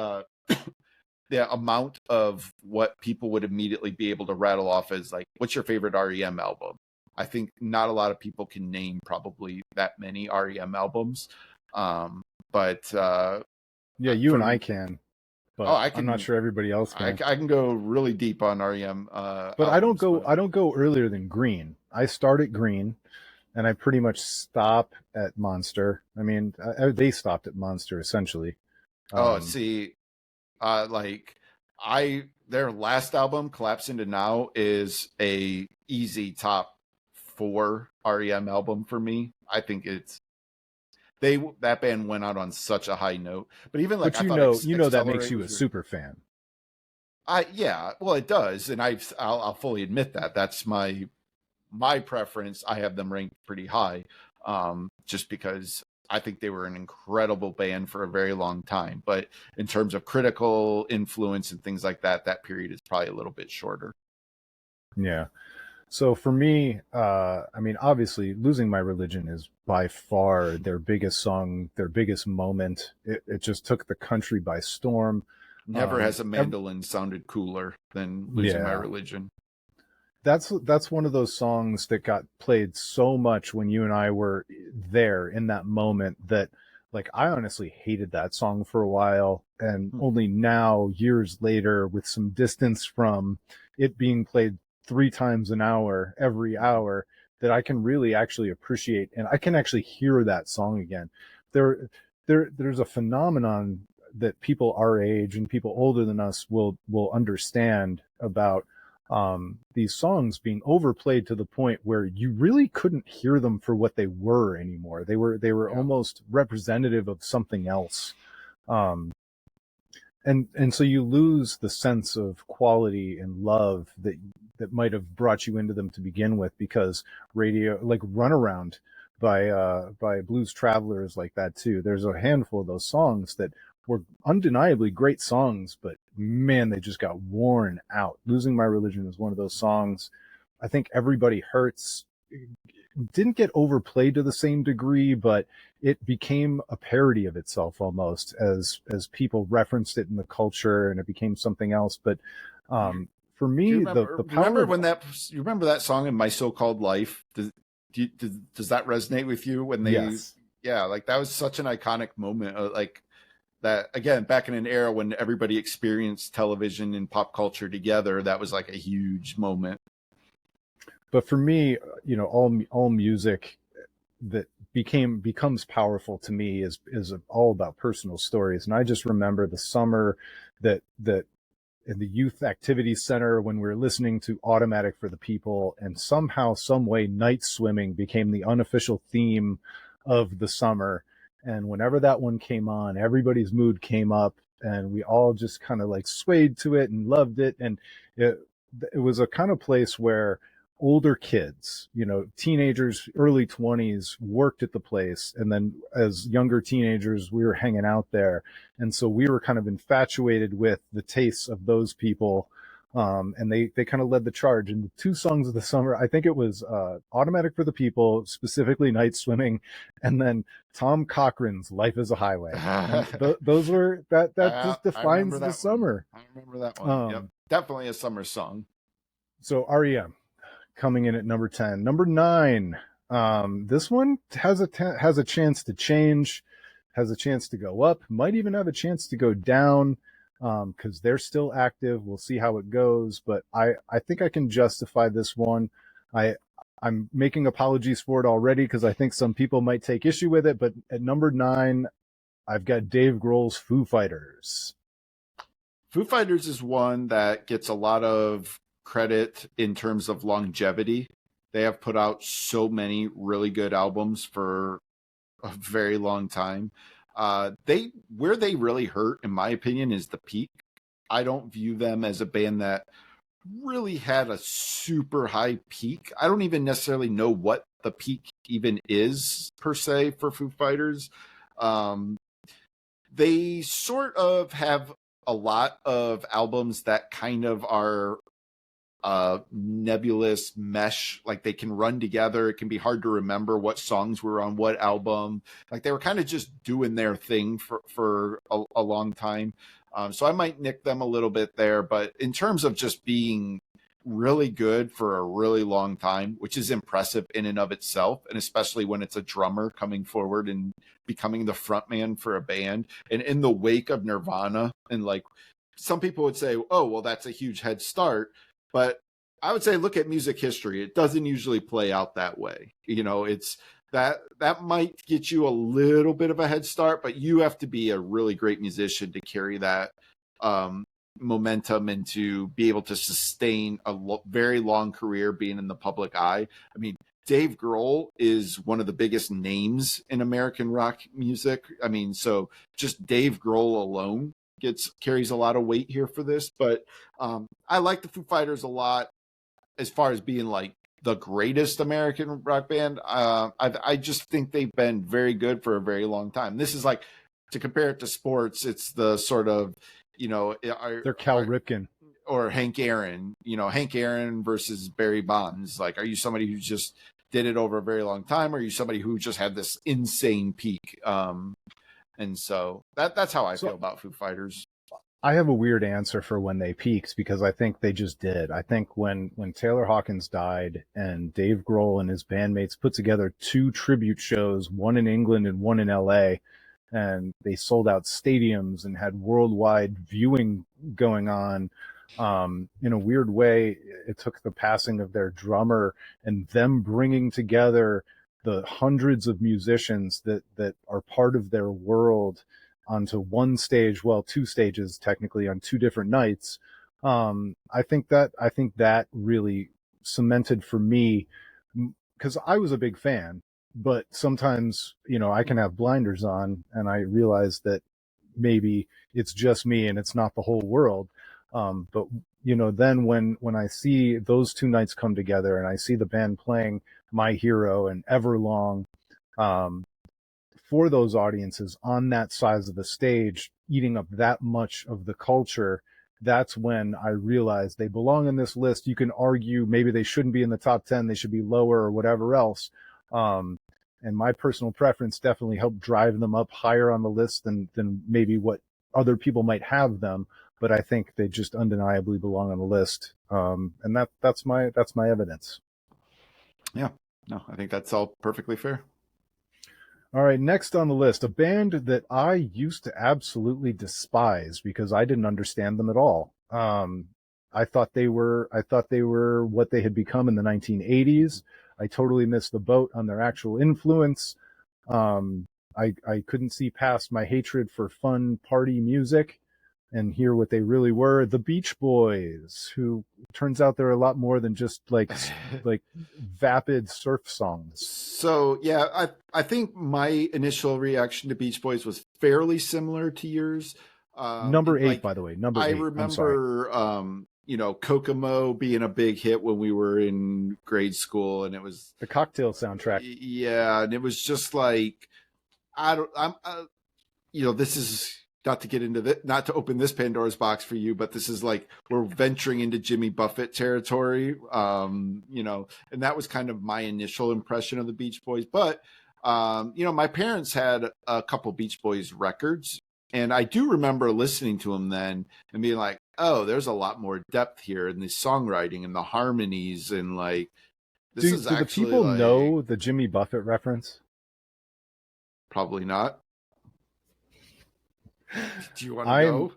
the amount of what people would immediately be able to rattle off as like, what's your favorite REM album? I think not a lot of people can name probably that many REM albums. But you and I can. Oh, but I I'm not can sure everybody else I, can. I can go really deep on REM But albums, but I don't go earlier than Green. I start at Green, and I pretty much stop at Monster. I mean, they stopped at Monster essentially. oh, Um, see, like their last album, Collapse Into Now, is a easy top 4 REM album for me. I think that band went out on such a high note. But even like but I thought you know that makes Accelerate you a was super fan. yeah, well it does, and I'll fully admit that that's my preference. I have them ranked pretty high, just because I think they were an incredible band for a very long time. But in terms of critical influence and things like that, that period is probably a little bit shorter. Yeah. So for me, I mean, obviously, Losing My Religion is by far their biggest song, their biggest moment. It just took the country by storm. Never Um, has a mandolin sounded cooler than Losing My yeah, Religion. that's one of those songs that got played so much when you and I were there in that moment that, like, I honestly hated that song for a while, and Hmm. only now, years later, with some distance from it being played 3 times an hour every hour, that I can really actually appreciate, and I can actually hear that song again. There, there's a phenomenon that people our age and people older than us will understand about these songs being overplayed to the point where you really couldn't hear them for what they were anymore. They were Yeah. almost representative of something else. Um, and so you lose the sense of quality and love that might have brought you into them to begin with, because radio, like Runaround by Blues Travelers, like that too. There's a handful of those songs that were undeniably great songs, but man, they just got worn out. Losing My Religion is one of those songs. I think Everybody Hurts didn't get overplayed to the same degree, but it became a parody of itself almost, as people referenced it in the culture, and it became something else. But for Do you me, remember? the You remember power of, when you remember that song in My So-Called Life? Does that resonate with you? When they, yes, yeah, like that was such an iconic moment. Like that again, back in an era when everybody experienced television and pop culture together. That was like a huge moment. but for me, all music that becomes powerful to me is all about personal stories. And I just remember the summer that in the youth activity center, when we were listening to Automatic for the People, and somehow, some way, night swimming became the unofficial theme of the summer. And whenever that one came on, everybody's mood came up, and we all just kind of like swayed to it and loved it. And it, it was a kind of place where older kids, teenagers, early 20s, worked at the place. And then as younger teenagers, we were hanging out there. And so we were kind of infatuated with the tastes of those people. And they kind of led the charge. And the 2 songs of the summer, I think it was Automatic for the People, specifically Night Swimming, and then Tom Cochran's Life is a Highway. And those were, that just I remember defines the that one. summer. I remember that one. Yep, Um, definitely a summer song. so REM coming in at number 10. Number 9. This one has a chance to change, has a chance to go up, might even have a chance to go down, because they're still active. We'll see how it goes, but I think I can justify this one. I'm making apologies for it already, because I think some people might take issue with it. But at number 9, I've got Dave Grohl's Foo Fighters. Foo Fighters is one that gets a lot of credit in terms of longevity. They have put out so many really good albums for a very long time. Where they really hurt, in my opinion, is the peak. I don't view them as a band that really had a super high peak. I don't even necessarily know what the peak even is per se for Foo Fighters. They sort of have a lot of albums that kind of are nebulous mesh, like they can run together. It can be hard to remember what songs were on what album. Like they were kind of just doing their thing for a long time. So I might nick them a little bit there, but in terms of just being really good for a really long time, which is impressive in and of itself, and especially when it's a drummer coming forward and becoming the frontman for a band. And in the wake of Nirvana, and like some people would say, oh, well, that's a huge head start, but I would say look at music history. It doesn't usually play out that way. It's that might get you a little bit of a head start, but you have to be a really great musician to carry that momentum and to be able to sustain a very long career being in the public eye. I mean, Dave Grohl is one of the biggest names in American rock music. I mean, so just Dave Grohl alone carries a lot of weight here for this. But I like the Foo Fighters a lot as far as being like the greatest American rock band. I just think they've been very good for a very long time. This is like, to compare it to sports, it's the sort of, they're Cal Ripken or Hank Aaron, Hank Aaron versus Barry Bonds. Like, are you somebody who just did it over a very long time, or are you somebody who just had this insane peak? And so that's how I feel about Foo Fighters. I have a weird answer for when they peaked, because I think they just did. I think when Taylor Hawkins died and Dave Grohl and his bandmates put together 2 tribute shows, one in England and one in LA, and they sold out stadiums and had worldwide viewing going on. In a weird way, it took the passing of their drummer and them bringing together the hundreds of musicians that are part of their world onto one stage, well, 2 stages technically on 2 different nights. I think that really cemented for me, because I was a big fan, but sometimes, I can have blinders on and I realize that maybe it's just me and it's not the whole world. But then when I see those 2 nights come together and I see the band playing My Hero and Everlong, for those audiences on that size of the stage, eating up that much of the culture, that's when I realized they belong in this list. You can argue maybe they shouldn't be in the top 10, they should be lower or whatever else. And my personal preference definitely helped drive them up higher on the list than maybe what other people might have them. But I think they just undeniably belong on the list. And that's my evidence. Yeah, no, I think that's all perfectly fair. All right, next on the list, a band that I used to absolutely despise because I didn't understand them at all. I thought they were what they had become in the 1980s. I totally missed the boat on their actual influence. I couldn't see past my hatred for fun party music and hear what they really were. The Beach Boys, who turns out they're a lot more than just like vapid surf songs. So yeah, I think my initial reaction to Beach Boys was fairly similar to yours. Number 8, by the way. Number 8. I remember, Kokomo being a big hit when we were in grade school, and it was the Cocktail soundtrack. Yeah, and it was just like, this is not to get into not to open this Pandora's box for you, but this is like, we're venturing into Jimmy Buffett territory, and that was kind of my initial impression of the Beach Boys. But, my parents had a couple Beach Boys records, and I do remember listening to them then and being like, oh, there's a lot more depth here in the songwriting and the harmonies, and like, this is actually. Do the people know the Jimmy Buffett reference? Probably not. Do you want to go?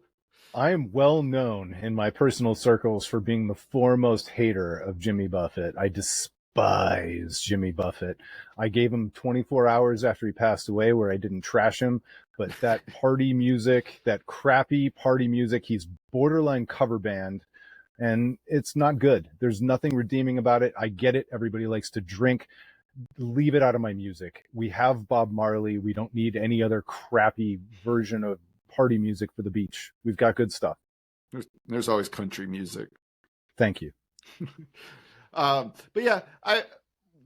I am well known in my personal circles for being the foremost hater of Jimmy Buffett. I despise Jimmy Buffett. I gave him 24 hours after he passed away where I didn't trash him, but that party music, that crappy party music, he's borderline cover band, and it's not good. There's nothing redeeming about it. I get it. Everybody likes to drink. Leave it out of my music. We have Bob Marley. We don't need any other crappy version of party music for the beach. We've got good stuff. There's always country music. Thank you. But yeah,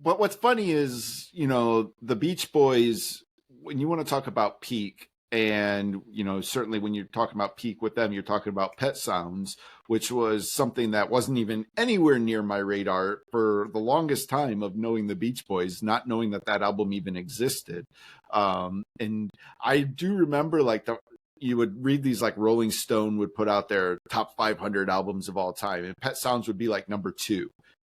but what's funny is, the Beach Boys, when you want to talk about peak, and, certainly when you're talking about peak with them, you're talking about Pet Sounds, which was something that wasn't even anywhere near my radar for the longest time of knowing the Beach Boys, not knowing that album even existed. And I do remember like you would read these, like Rolling Stone would put out their top 500 albums of all time, and Pet Sounds would be like number 2,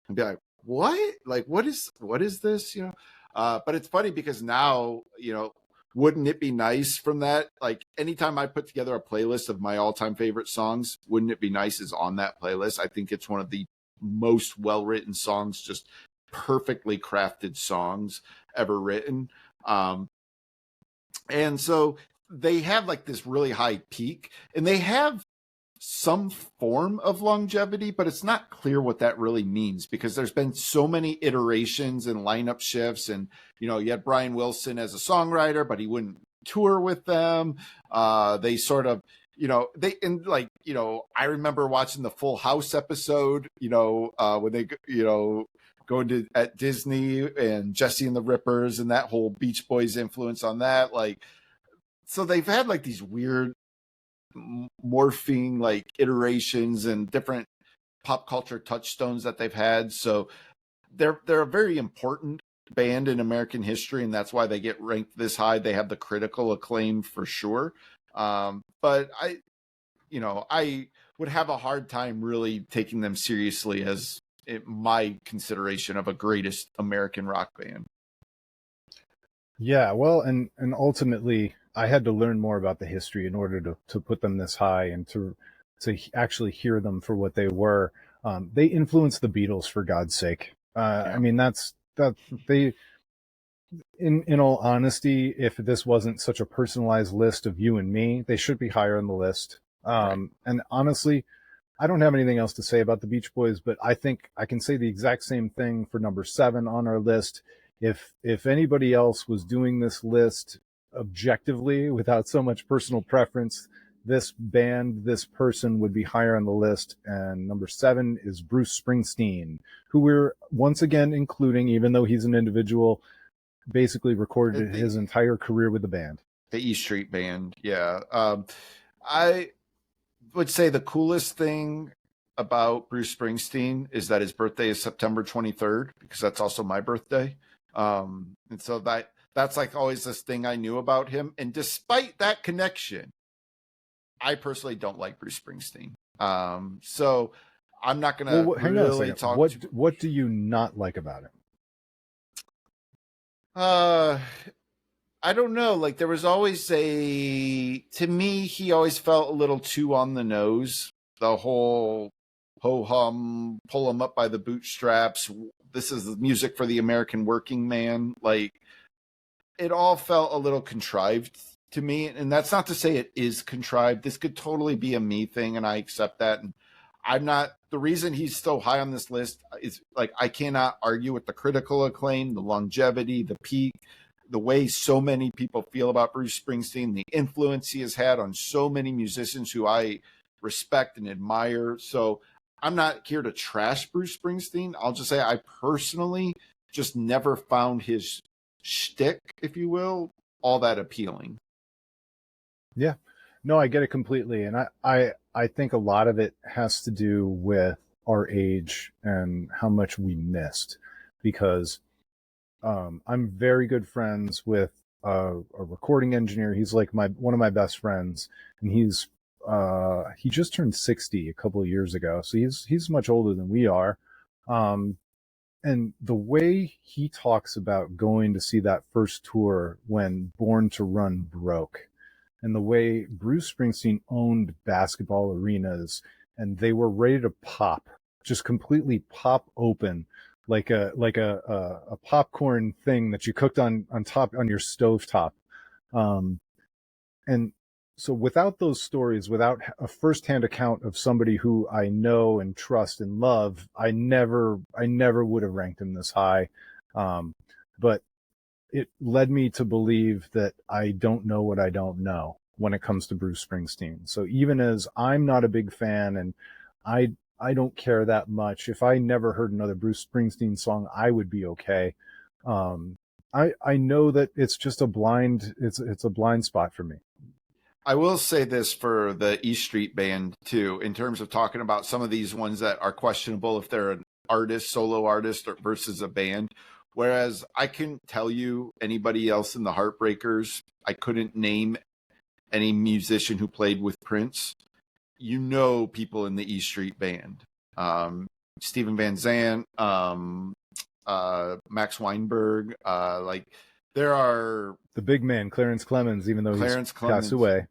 and be like, what? Like, what is this? You know? But it's funny because now, you know, wouldn't it be nice from that? Like, anytime I put together a playlist of my all-time favorite songs, Wouldn't It Be Nice is on that playlist. I think it's one of the most well-written songs, just perfectly crafted songs ever written. And so they have like this really high peak, and they have some form of longevity, but it's not clear what that really means, because there's been so many iterations and lineup shifts. And, you know, you had Brian Wilson as a songwriter, but he wouldn't tour with them. They sort of, you know, I remember watching the Full House episode, you know, when they, you know, going to at Disney, and Jesse and the Rippers and that whole Beach Boys influence on that. Like, so they've had like these weird morphing like iterations and different pop culture touchstones that they've had. So they're a very important band in American history, and that's why they get ranked this high. They have the critical acclaim for sure. But I would have a hard time really taking them seriously as my consideration of a greatest American rock band. Yeah, well, and ultimately, I had to learn more about the history in order to put them this high and to actually hear them for what they were. They influenced the Beatles, for God's sake. I mean, that they. In all honesty, if this wasn't such a personalized list of you and me, they should be higher on the list. Right. And honestly, I don't have anything else to say about the Beach Boys, but I think I can say the exact same thing for number 7 on our list. If anybody else was doing this list objectively without so much personal preference, this band, this person would be higher on the list. And number 7 is Bruce Springsteen, who we're once again including, even though he's an individual, basically recorded his entire career with the band. The E Street Band, yeah. I would say the coolest thing about Bruce Springsteen is that his birthday is September 23rd, because that's also my birthday. And so that's like always this thing I knew about him. And despite that connection, I personally don't like Bruce Springsteen. So I'm not going to really talk. What do you not like about him? I don't know. Like, there was always to me, he always felt a little too on the nose. The whole ho-hum, pull him up by the bootstraps. This is the music for the American working man. Like, it all felt a little contrived to me. And that's not to say it is contrived. This could totally be a me thing, and I accept that. And the reason he's so high on this list is, like, I cannot argue with the critical acclaim, the longevity, the peak, the way so many people feel about Bruce Springsteen, the influence he has had on so many musicians who I respect and admire. So I'm not here to trash Bruce Springsteen. I'll just say I personally just never found his shtick, if you will, all that appealing. Yeah, no, I get it completely. And I think a lot of it has to do with our age and how much we missed, because I'm very good friends with a recording engineer. He's like one of my best friends, and he just turned 60 a couple of years ago. So he's much older than we are. And the way he talks about going to see that first tour when Born to Run broke, and the way Bruce Springsteen owned basketball arenas, and they were ready to pop, just completely pop open, like a popcorn thing that you cooked on your stovetop. And so without those stories, without a firsthand account of somebody who I know and trust and love, I never would have ranked him this high. But it led me to believe that I don't know what I don't know when it comes to Bruce Springsteen. So even as I'm not a big fan, and I don't care that much, if I never heard another Bruce Springsteen song, I would be okay. I know that it's just a blind spot for me. I will say this for the E Street Band too, in terms of talking about some of these ones that are questionable if they're an artist, solo artist, versus a band. Whereas I couldn't tell you anybody else in the Heartbreakers. I couldn't name any musician who played with Prince, you know people in the E Street Band. Steven Van Zandt, Max Weinberg, like there are the big man, Clarence Clemens, even though he's passed away.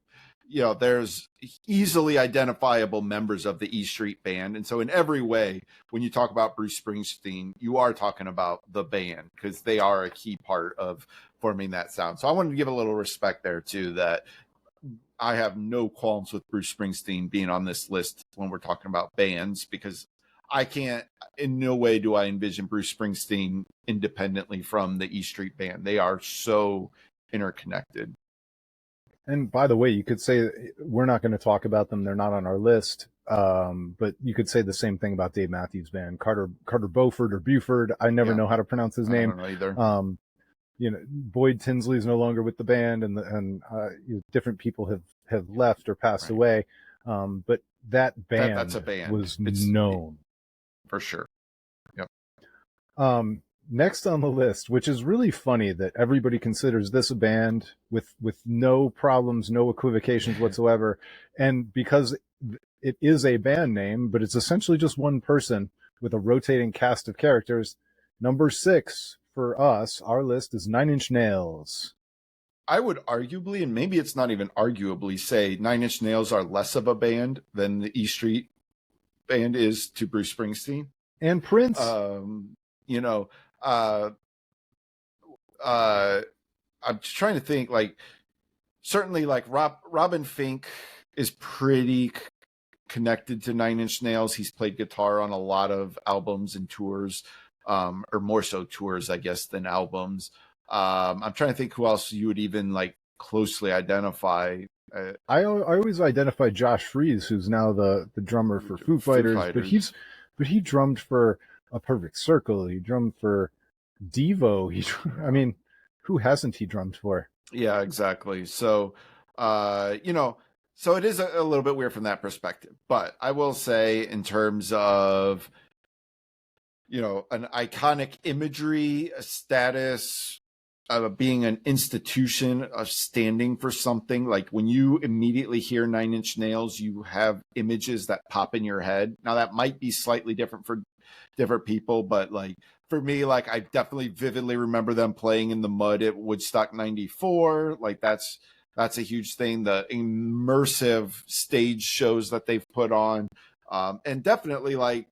You know, there's easily identifiable members of the E Street Band. And so in every way, when you talk about Bruce Springsteen, you are talking about the band because they are a key part of forming that sound. So I wanted to give a little respect there too, that I have no qualms with Bruce Springsteen being on this list when we're talking about bands, because I can't, in no way do I envision Bruce Springsteen independently from the E Street Band. They are so interconnected. And by the way, you could say we're not going to talk about them. They're not on our list. But you could say the same thing about Dave Matthews Band, Carter Beauford or Buford. I never know how to pronounce his name. I don't know either. You know, Boyd Tinsley is no longer with the band, and different people have left or passed away. But that band, that's a band. Was known for sure. Yep. Next on the list, which is really funny that everybody considers this a band with no problems, no equivocations whatsoever, and because it is a band name, but it's essentially just one person with a rotating cast of characters. Number 6 for us, our list is 9 Inch Nails. I would arguably, and maybe it's not even arguably, say 9 Inch Nails are less of a band than the E Street Band is to Bruce Springsteen and Prince. You know, I'm just trying to think, like, certainly like Robin Fink is pretty connected to 9 Inch Nails. He's played guitar on a lot of albums and tours, or more so tours, I guess, than albums. I'm trying to think who else you would even like closely identify. I always identify Josh Freese, who's now the drummer for Foo Fighters, but he drummed for A Perfect Circle. He drummed for Devo. I mean, who hasn't he drummed for? Yeah, exactly. So, you know, so it is a little bit weird from that perspective. But I will say, in terms of, you know, an iconic imagery, a status, being an institution of standing for something, like when you immediately hear 9 Inch Nails, you have images that pop in your head. Now that might be slightly different for different people, but like for me, like I definitely vividly remember them playing in the mud at Woodstock 94. Like that's a huge thing. The immersive stage shows that they've put on, and definitely like,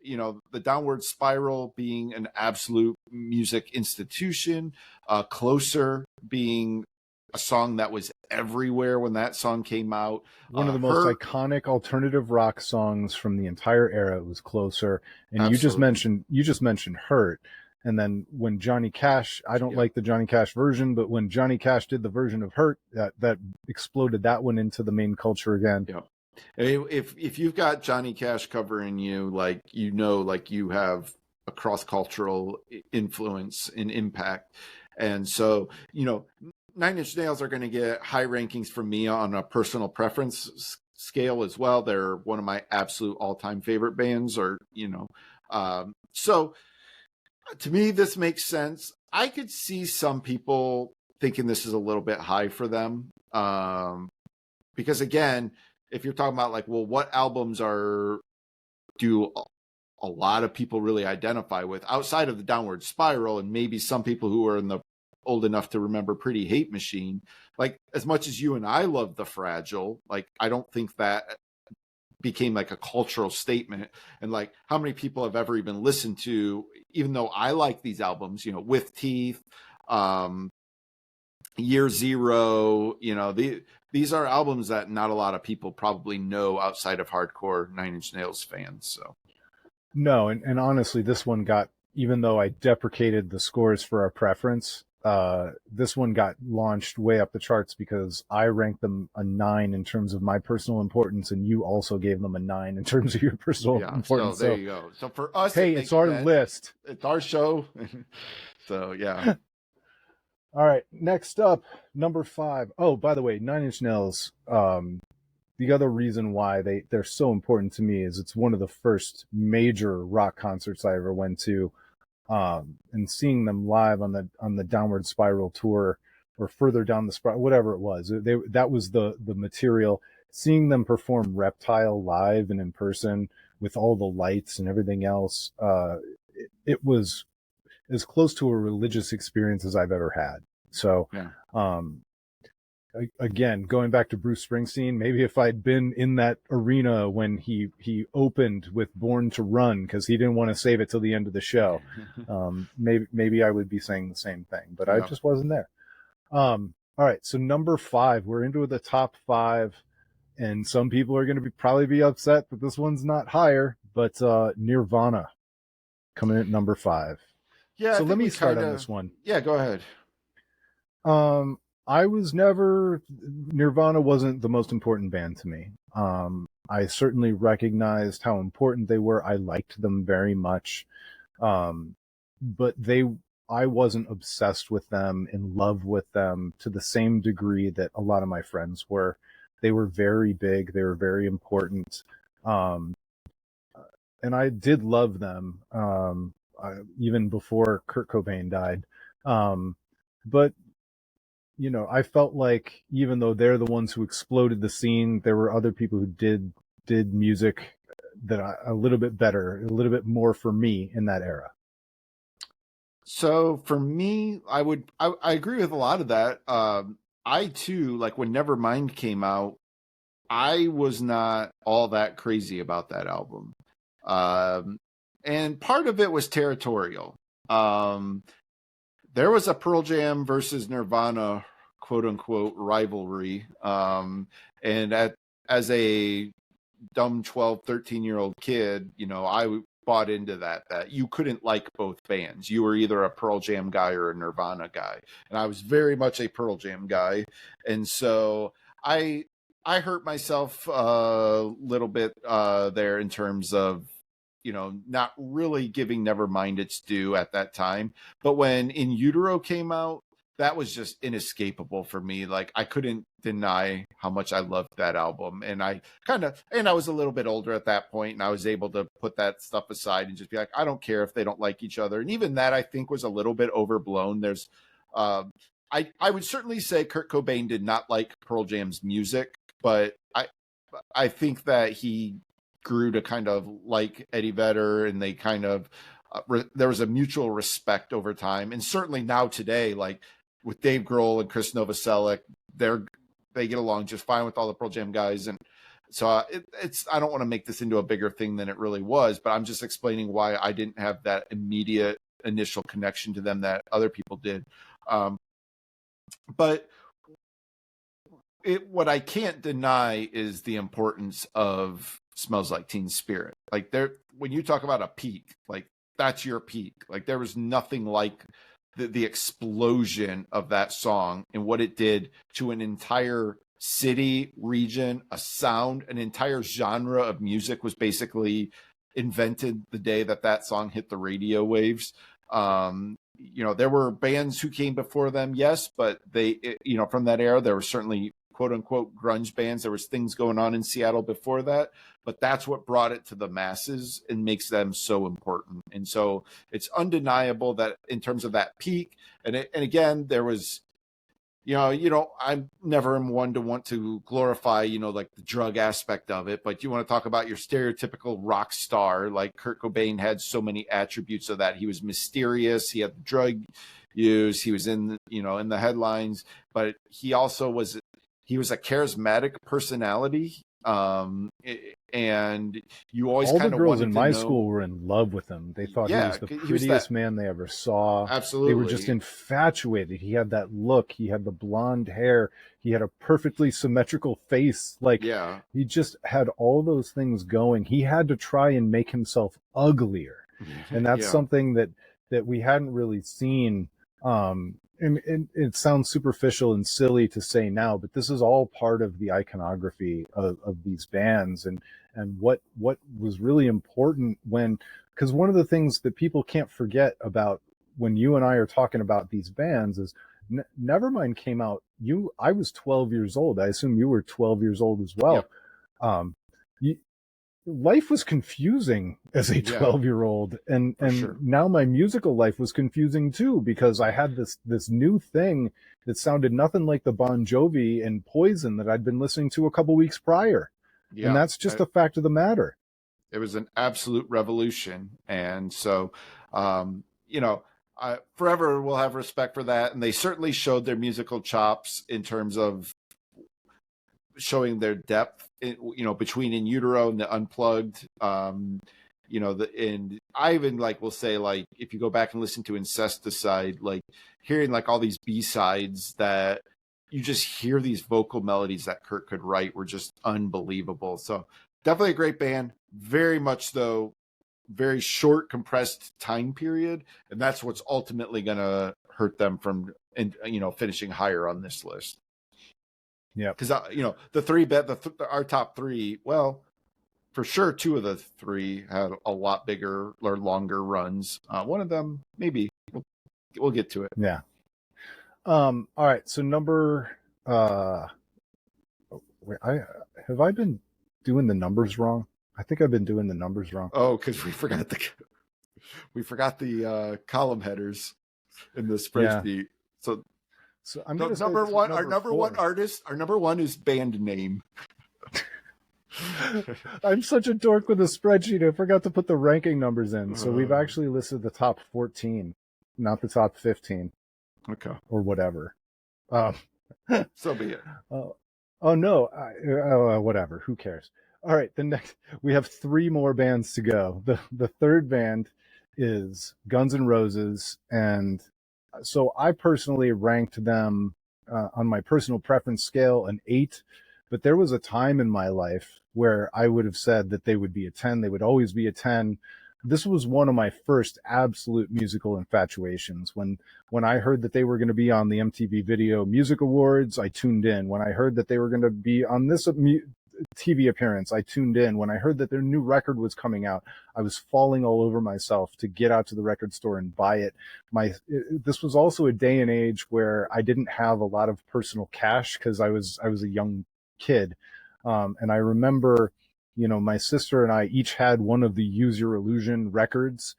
you know, the Downward Spiral being an absolute music institution, Closer being a song that was everywhere when that song came out. One of the most iconic alternative rock songs from the entire era was Closer. And Absolutely. you just mentioned Hurt. And then when Johnny Cash, I don't like the Johnny Cash version, but when Johnny Cash did the version of Hurt, that exploded that one into the main culture again. Yeah. If you've got Johnny Cash covering you, like, you know, like you have a cross-cultural influence and impact. And so, you know, 9 Inch Nails are going to get high rankings from me on a personal preference scale as well. They're one of my absolute all-time favorite bands, or, you know, so to me, this makes sense. I could see some people thinking this is a little bit high for them. Because again, if you're talking about like, well, what albums do a lot of people really identify with outside of the Downward Spiral, and maybe some people who are old enough to remember Pretty Hate Machine, like as much as you and I love The Fragile, like I don't think that became like a cultural statement. And like, how many people have ever even listened to, even though I like these albums, you know, With Teeth, Year Zero, you know, these are albums that not a lot of people probably know outside of hardcore 9 Inch Nails fans. So no, and honestly, this one got, even though I deprecated the scores for our preference, this one got launched way up the charts because I ranked them a 9 in terms of my personal importance, and you also gave them a 9 in terms of your personal importance. So there you go. So for us, hey, it's our list. It's our show. So yeah. All right, next up, number 5. Oh, by the way, 9 Inch Nails, the other reason why they're so important to me is it's one of the first major rock concerts I ever went to, and seeing them live on the Downward Spiral tour or further down the spot, whatever it was. That was the material. Seeing them perform Reptile live and in person with all the lights and everything else, it was as close to a religious experience as I've ever had. So, Yeah. Again, going back to Bruce Springsteen, maybe if I'd been in that arena when he opened with Born to Run, because he didn't want to save it till the end of the show, maybe I would be saying the same thing, but I just wasn't there. All right, so number 5, we're into the top 5, and some people are going to probably be upset that this one's not higher, but Nirvana coming in at number 5. Yeah. So let me start on this one. Yeah, go ahead. Nirvana wasn't the most important band to me. I certainly recognized how important they were. I liked them very much. But I wasn't obsessed with them, in love with them to the same degree that a lot of my friends were. They were very big. They were very important. And I did love them, even before Kurt Cobain died. But I felt like even though they're the ones who exploded the scene, there were other people who did music that a little bit better, a little bit more for me in that era. So for me, I agree with a lot of that. I too, like when Nevermind came out, I was not all that crazy about that album. And part of it was territorial. There was a Pearl Jam versus Nirvana, quote unquote, rivalry. And as a dumb 12, 13-year-old kid, I bought into that you couldn't like both bands. You were either a Pearl Jam guy or a Nirvana guy. And I was very much a Pearl Jam guy. And so I hurt myself a little bit there in terms of, not really giving Nevermind its due at that time. But when In Utero came out, that was just inescapable for me. Like I couldn't deny how much I loved that album. And I was a little bit older at that point, and I was able to put that stuff aside and just be like, I don't care if they don't like each other. And even that I think was a little bit overblown. There's I would certainly say Kurt Cobain did not like Pearl Jam's music, but I think that he grew to kind of like Eddie Vedder, and they kind of there was a mutual respect over time. And certainly now today, like with Dave Grohl and Chris Novoselic, they get along just fine with all the Pearl Jam guys. And so it's I don't want to make this into a bigger thing than it really was, but I'm just explaining why I didn't have that immediate initial connection to them that other people did. But what I can't deny is the importance of Smells Like Teen Spirit. Like when you talk about a peak, like that's your peak. Like there was nothing like the explosion of that song and what it did to an entire city, region, a sound, an entire genre of music was basically invented the day that song hit the radio waves. There were bands who came before them, yes, but from that era, there were certainly quote unquote grunge bands. There was things going on in Seattle before that, but that's what brought it to the masses and makes them so important. And so it's undeniable that in terms of that peak, and again, there was, I'm never one to want to glorify, like the drug aspect of it, but you want to talk about your stereotypical rock star, like Kurt Cobain had so many attributes of that. He was mysterious. He had drug use. He was in the headlines, but he also was a charismatic personality. And you always all kind the of girls wanted in to my know. school were in love with him. They thought he was the prettiest man they ever saw. Absolutely. They were just infatuated. He had that look. He had the blonde hair. He had a perfectly symmetrical face. Like, he just had all those things going. He had to try and make himself uglier. And that's something that we hadn't really seen. And it sounds superficial and silly to say now, but this is all part of the iconography of these bands and what was really important because one of the things that people can't forget about when you and I are talking about these bands is Nevermind came out. I was 12 years old. I assume you were 12 years old as well. life was confusing as a Yeah, 12-year-old, and for sure. now my musical life was confusing too, because I had this new thing that sounded nothing like the Bon Jovi and Poison that I'd been listening to a couple weeks prior. And Yeah, that's just a fact of the matter. it was an absolute revolution, and so you know, I forever will have respect for that. And they certainly showed their musical chops in terms of showing their depth, between In Utero and the Unplugged. And I even like will say, like, if you go back and listen to Incesticide, like hearing like all these B-sides that you just hear these vocal melodies that Kurt could write were just unbelievable. So definitely a great band. Very much though, very short compressed time period, and that's what's ultimately going to hurt them from finishing higher on this list. Yeah. Because the three our top three, well, for sure two of the three had a lot bigger or longer runs. One of them maybe we'll get to it. Yeah. All right, so number have I been doing the numbers wrong? I think I've been doing the numbers wrong. Oh, because we forgot the column headers in the spreadsheet. Yeah. So I'm going to number one. Our number 4. one artist. Our number one is band name. I'm such a dork with a spreadsheet. I forgot to put the ranking numbers in. So we've actually listed the top 14, not the top 15. Okay. Or whatever. So be it. Oh no. Whatever. Who cares? All right. We have 3 more bands to go. The third band is Guns N' Roses, and so I personally ranked them on my personal preference scale an 8, but there was a time in my life where I would have said that they would be a 10. They would always be a 10. This was one of my first absolute musical infatuations. When I heard that they were going to be on the MTV Video Music Awards, I tuned in. When I heard that they were going to be on this TV appearance, I tuned in. When I heard that their new record was coming out, I was falling all over myself to get out to the record store and buy it. This was also a day and age where I didn't have a lot of personal cash because I was a young kid, and I remember, my sister and I each had one of the Use Your Illusion records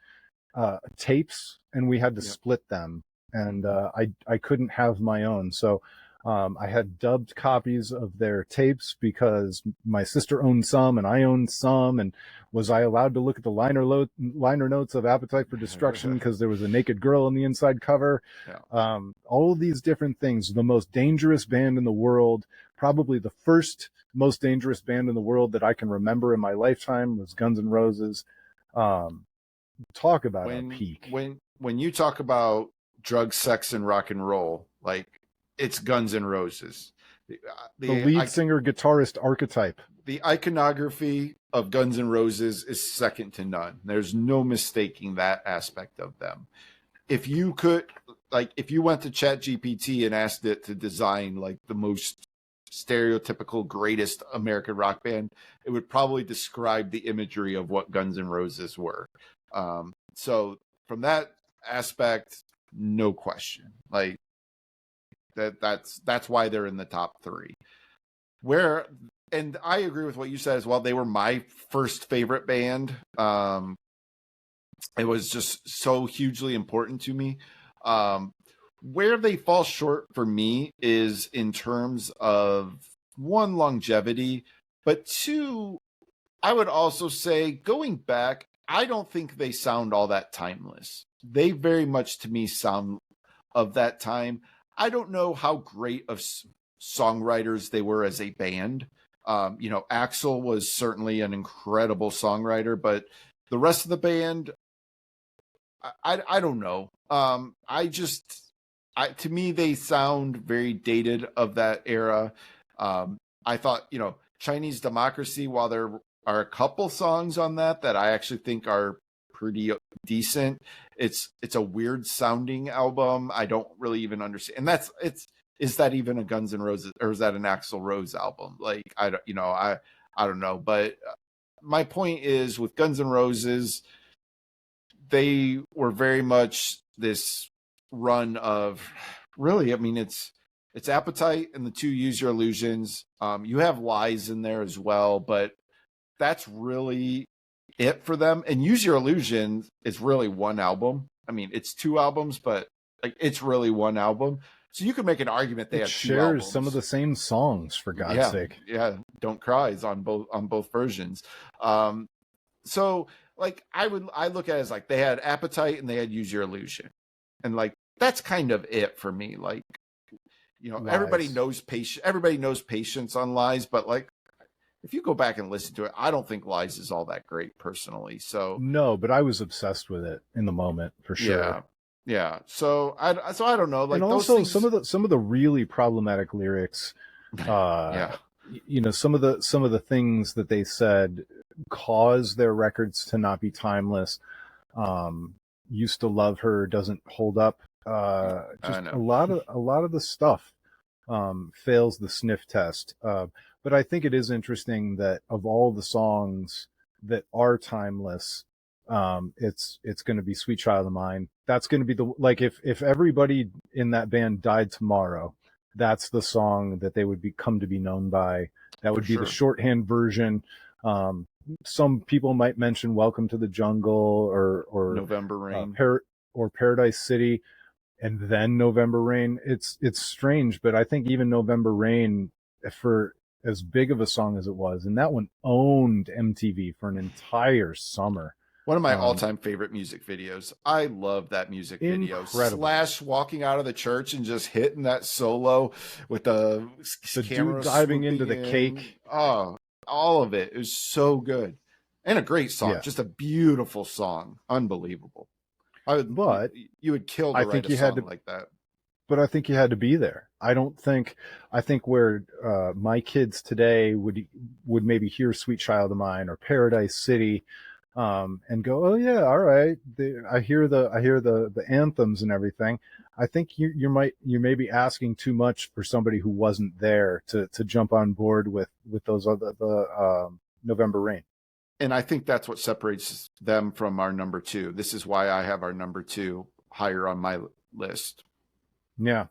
tapes, and we had to split them, and I couldn't have my own, so I had dubbed copies of their tapes because my sister owned some and I owned some. And was I allowed to look at the liner notes of Appetite for Destruction because there was a naked girl on the inside cover? Yeah. All of these different things. The most dangerous band in the world, probably the first most dangerous band in the world that I can remember in my lifetime, was Guns N' Roses. Talk about a peak. When you talk about drugs, sex, and rock and roll, like, it's Guns N' Roses. The lead singer guitarist archetype. The iconography of Guns N' Roses is second to none. There's no mistaking that aspect of them. If you went to ChatGPT and asked it to design like the most stereotypical greatest American rock band, it would probably describe the imagery of what Guns N' Roses were. So from that aspect, no question. Like, that's why they're in the top 3. And I agree with what you said as well. They were my first favorite band. It was just so hugely important to me. Where they fall short for me is in terms of, 1, longevity, but 2, I would also say, going back, I don't think they sound all that timeless. They very much to me sound of that time. I don't know how great of songwriters they were as a band. Axl was certainly an incredible songwriter, but the rest of the band, I don't know. To me, they sound very dated of that era. I thought, Chinese Democracy, while there are a couple songs on that I actually think are pretty decent, it's a weird sounding album. I don't really even understand. And is that even a Guns N' Roses, or is that an Axl Rose album? Like, I don't know. But my point is, with Guns N' Roses, they were very much this run of, really, I mean, it's Appetite and the 2 Use Your Illusions. You have Lies in there as well, but that's really it for them. And Use Your Illusion is really one album. I mean, it's 2 albums, but like it's really one album. So you could make an argument they It have 2 shares albums. some of the same songs, for God's sake. Yeah, Don't Cry is on both versions. So like I look at it as like they had Appetite and they had Use Your Illusion, and like that's kind of it for me. Like, you know, Lies. everybody knows Patience on Lies, but like if you go back and listen to it, I don't think Lies is all that great personally. So No, but I was obsessed with it in the moment, for sure. Yeah. So I don't know. Like, and also those things... some of the really problematic lyrics, you know, some of the things that they said cause their records to not be timeless. Used to Love Her doesn't hold up. Just a lot of the stuff fails the sniff test. But I think it is interesting that of all the songs that are timeless, it's going to be Sweet Child of Mine. That's going to be like if everybody in that band died tomorrow, that's the song that they would come to be known by. That would be the shorthand version. Some people might mention Welcome to the Jungle or November Rain or Paradise City, and then November Rain. It's strange, but I think even November Rain, for as big of a song as it was, and that one owned MTV for an entire summer. One of my all-time favorite music videos. I love that music video. Slash walking out of the church and just hitting that solo with the camera dude diving into the cake. Oh, all of it. It was so good. And a great song. Yeah. Just a beautiful song. Unbelievable. You would kill to write a song like that. But I think you had to be there. I think where my kids today would maybe hear Sweet Child of Mine or Paradise City, and go, oh yeah, all right. I hear the anthems and everything. I think you may be asking too much for somebody who wasn't there to jump on board with those other November Rain. And I think that's what separates them from our number 2. This is why I have our number 2 higher on my list. Yeah.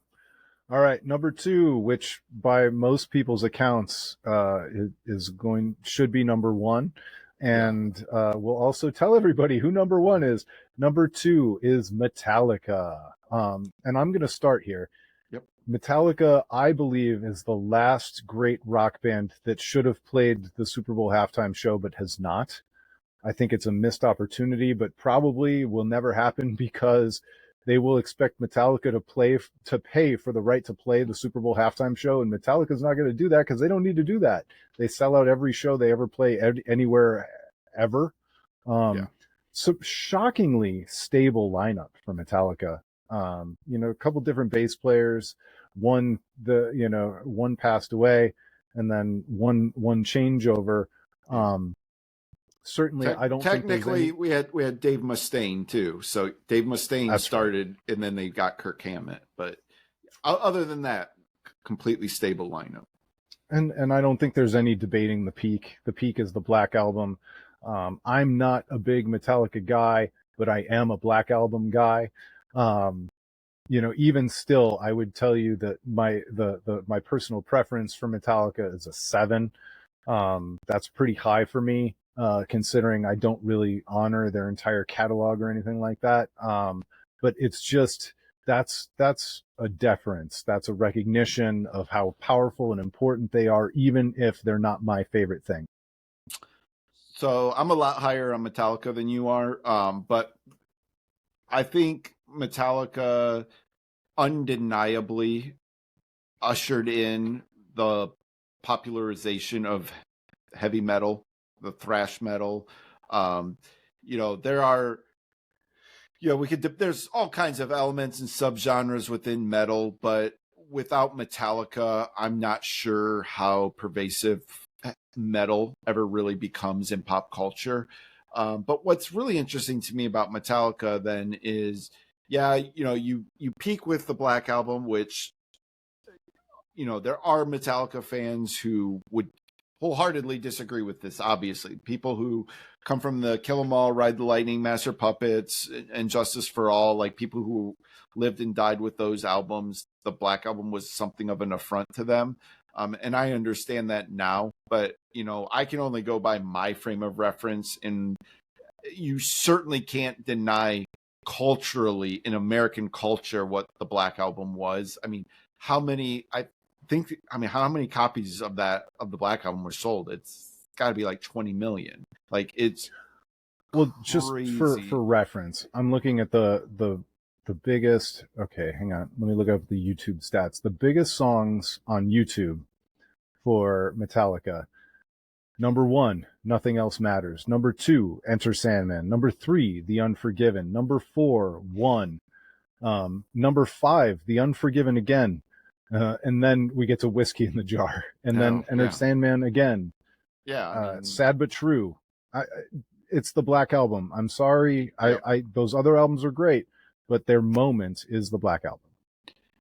All right. Number 2, which by most people's accounts should be number 1. And we'll also tell everybody who number 1 is. Number 2 is Metallica. And I'm going to start here. Yep. Metallica, I believe, is the last great rock band that should have played the Super Bowl halftime show, but has not. I think it's a missed opportunity, but probably will never happen because they will expect Metallica to pay for the right to play the Super Bowl halftime show, and Metallica's not going to do that because they don't need to do that. They sell out every show they ever play anywhere ever. So shockingly stable lineup for Metallica. You know, a couple different bass players. One passed away, and then one changeover. Certainly, I don't technically we had Dave Mustaine too. So Dave Mustaine started, and then they got Kirk Hammett. But other than that, completely stable lineup. And I don't think there's any debating the peak. The peak is the Black Album. I'm not a big Metallica guy, but I am a Black Album guy. You know, even still, I would tell you that my personal preference for Metallica is a 7. That's pretty high for me. Considering I don't really honor their entire catalog or anything like that. But it's just, that's a deference. That's a recognition of how powerful and important they are, even if they're not my favorite thing. So I'm a lot higher on Metallica than you are. But I think Metallica undeniably ushered in the popularization of heavy metal, the thrash metal. You know, there's all kinds of elements and subgenres within metal, but without Metallica, I'm not sure how pervasive metal ever really becomes in pop culture. But what's really interesting to me about Metallica then is, you know, you peak with the Black Album, which, you know, there are Metallica fans who would wholeheartedly disagree with this. Obviously, people who come from the Kill 'Em All, Ride the Lightning, Master Puppets, and Justice for All, like people who lived and died with those albums, the Black Album was something of an affront to them. And I understand that now, but I can only go by my frame of reference, and you certainly can't deny culturally in American culture what the Black Album was. I mean, how many copies of the Black Album were sold? It's got to be like 20 million. Like, it's well, just crazy. for reference, I'm looking at the biggest. Okay, hang on. Let me look up the YouTube stats. The biggest songs on YouTube for Metallica. Number 1, Nothing Else Matters. Number 2, Enter Sandman. Number 3, The Unforgiven. Number 4, One. Number 5, The Unforgiven again. And then we get to Whiskey in the Jar. And then Enter Sandman again. Yeah. Sad But True. It's the Black Album. I'm sorry. Yep. Those other albums are great, but their moment is the Black Album.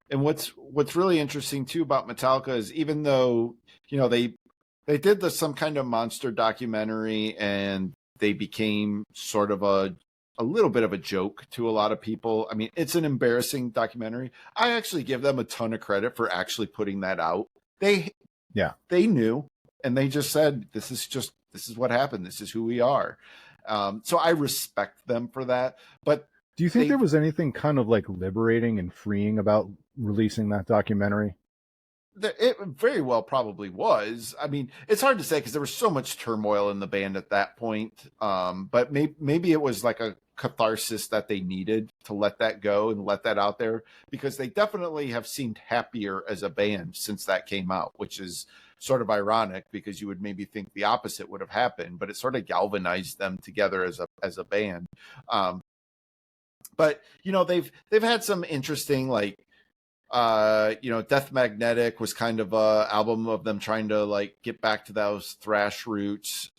And what's really interesting too about Metallica is, even though, they did some kind of monster documentary, and they became sort of a little bit of a joke to a lot of people. I mean, it's an embarrassing documentary. I actually give them a ton of credit for actually putting that out. They knew, and they just said, this is what happened. This is who we are. So I respect them for that. But do you think there was anything kind of like liberating and freeing about releasing that documentary? It very well probably was. I mean, it's hard to say because there was so much turmoil in the band at that point. But maybe it was like a catharsis that they needed to let that go and let that out there, because they definitely have seemed happier as a band since that came out, which is sort of ironic because you would maybe think the opposite would have happened, but it sort of galvanized them together as a band. But they've had some interesting, like, Death Magnetic was kind of a album of them trying to like get back to those thrash roots.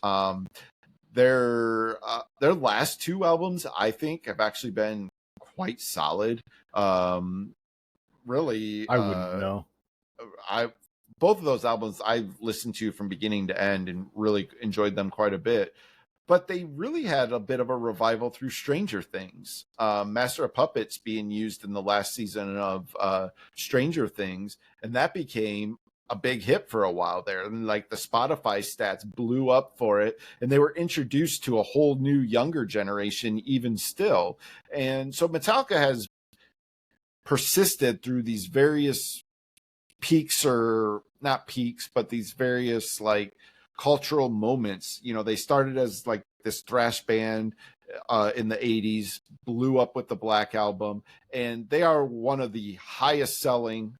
Their last 2 albums, I think, have actually been quite solid. Really, I wouldn't know. Both of those albums I've listened to from beginning to end and really enjoyed them quite a bit. But they really had a bit of a revival through Stranger Things. Master of Puppets being used in the last season of Stranger Things, and that became a big hit for a while there. And like the Spotify stats blew up for it, and they were introduced to a whole new younger generation even still. And so Metallica has persisted through these various peaks, or not peaks, but these various like cultural moments. They started as like this thrash band in the 80s, blew up with the Black Album, and they are one of the highest selling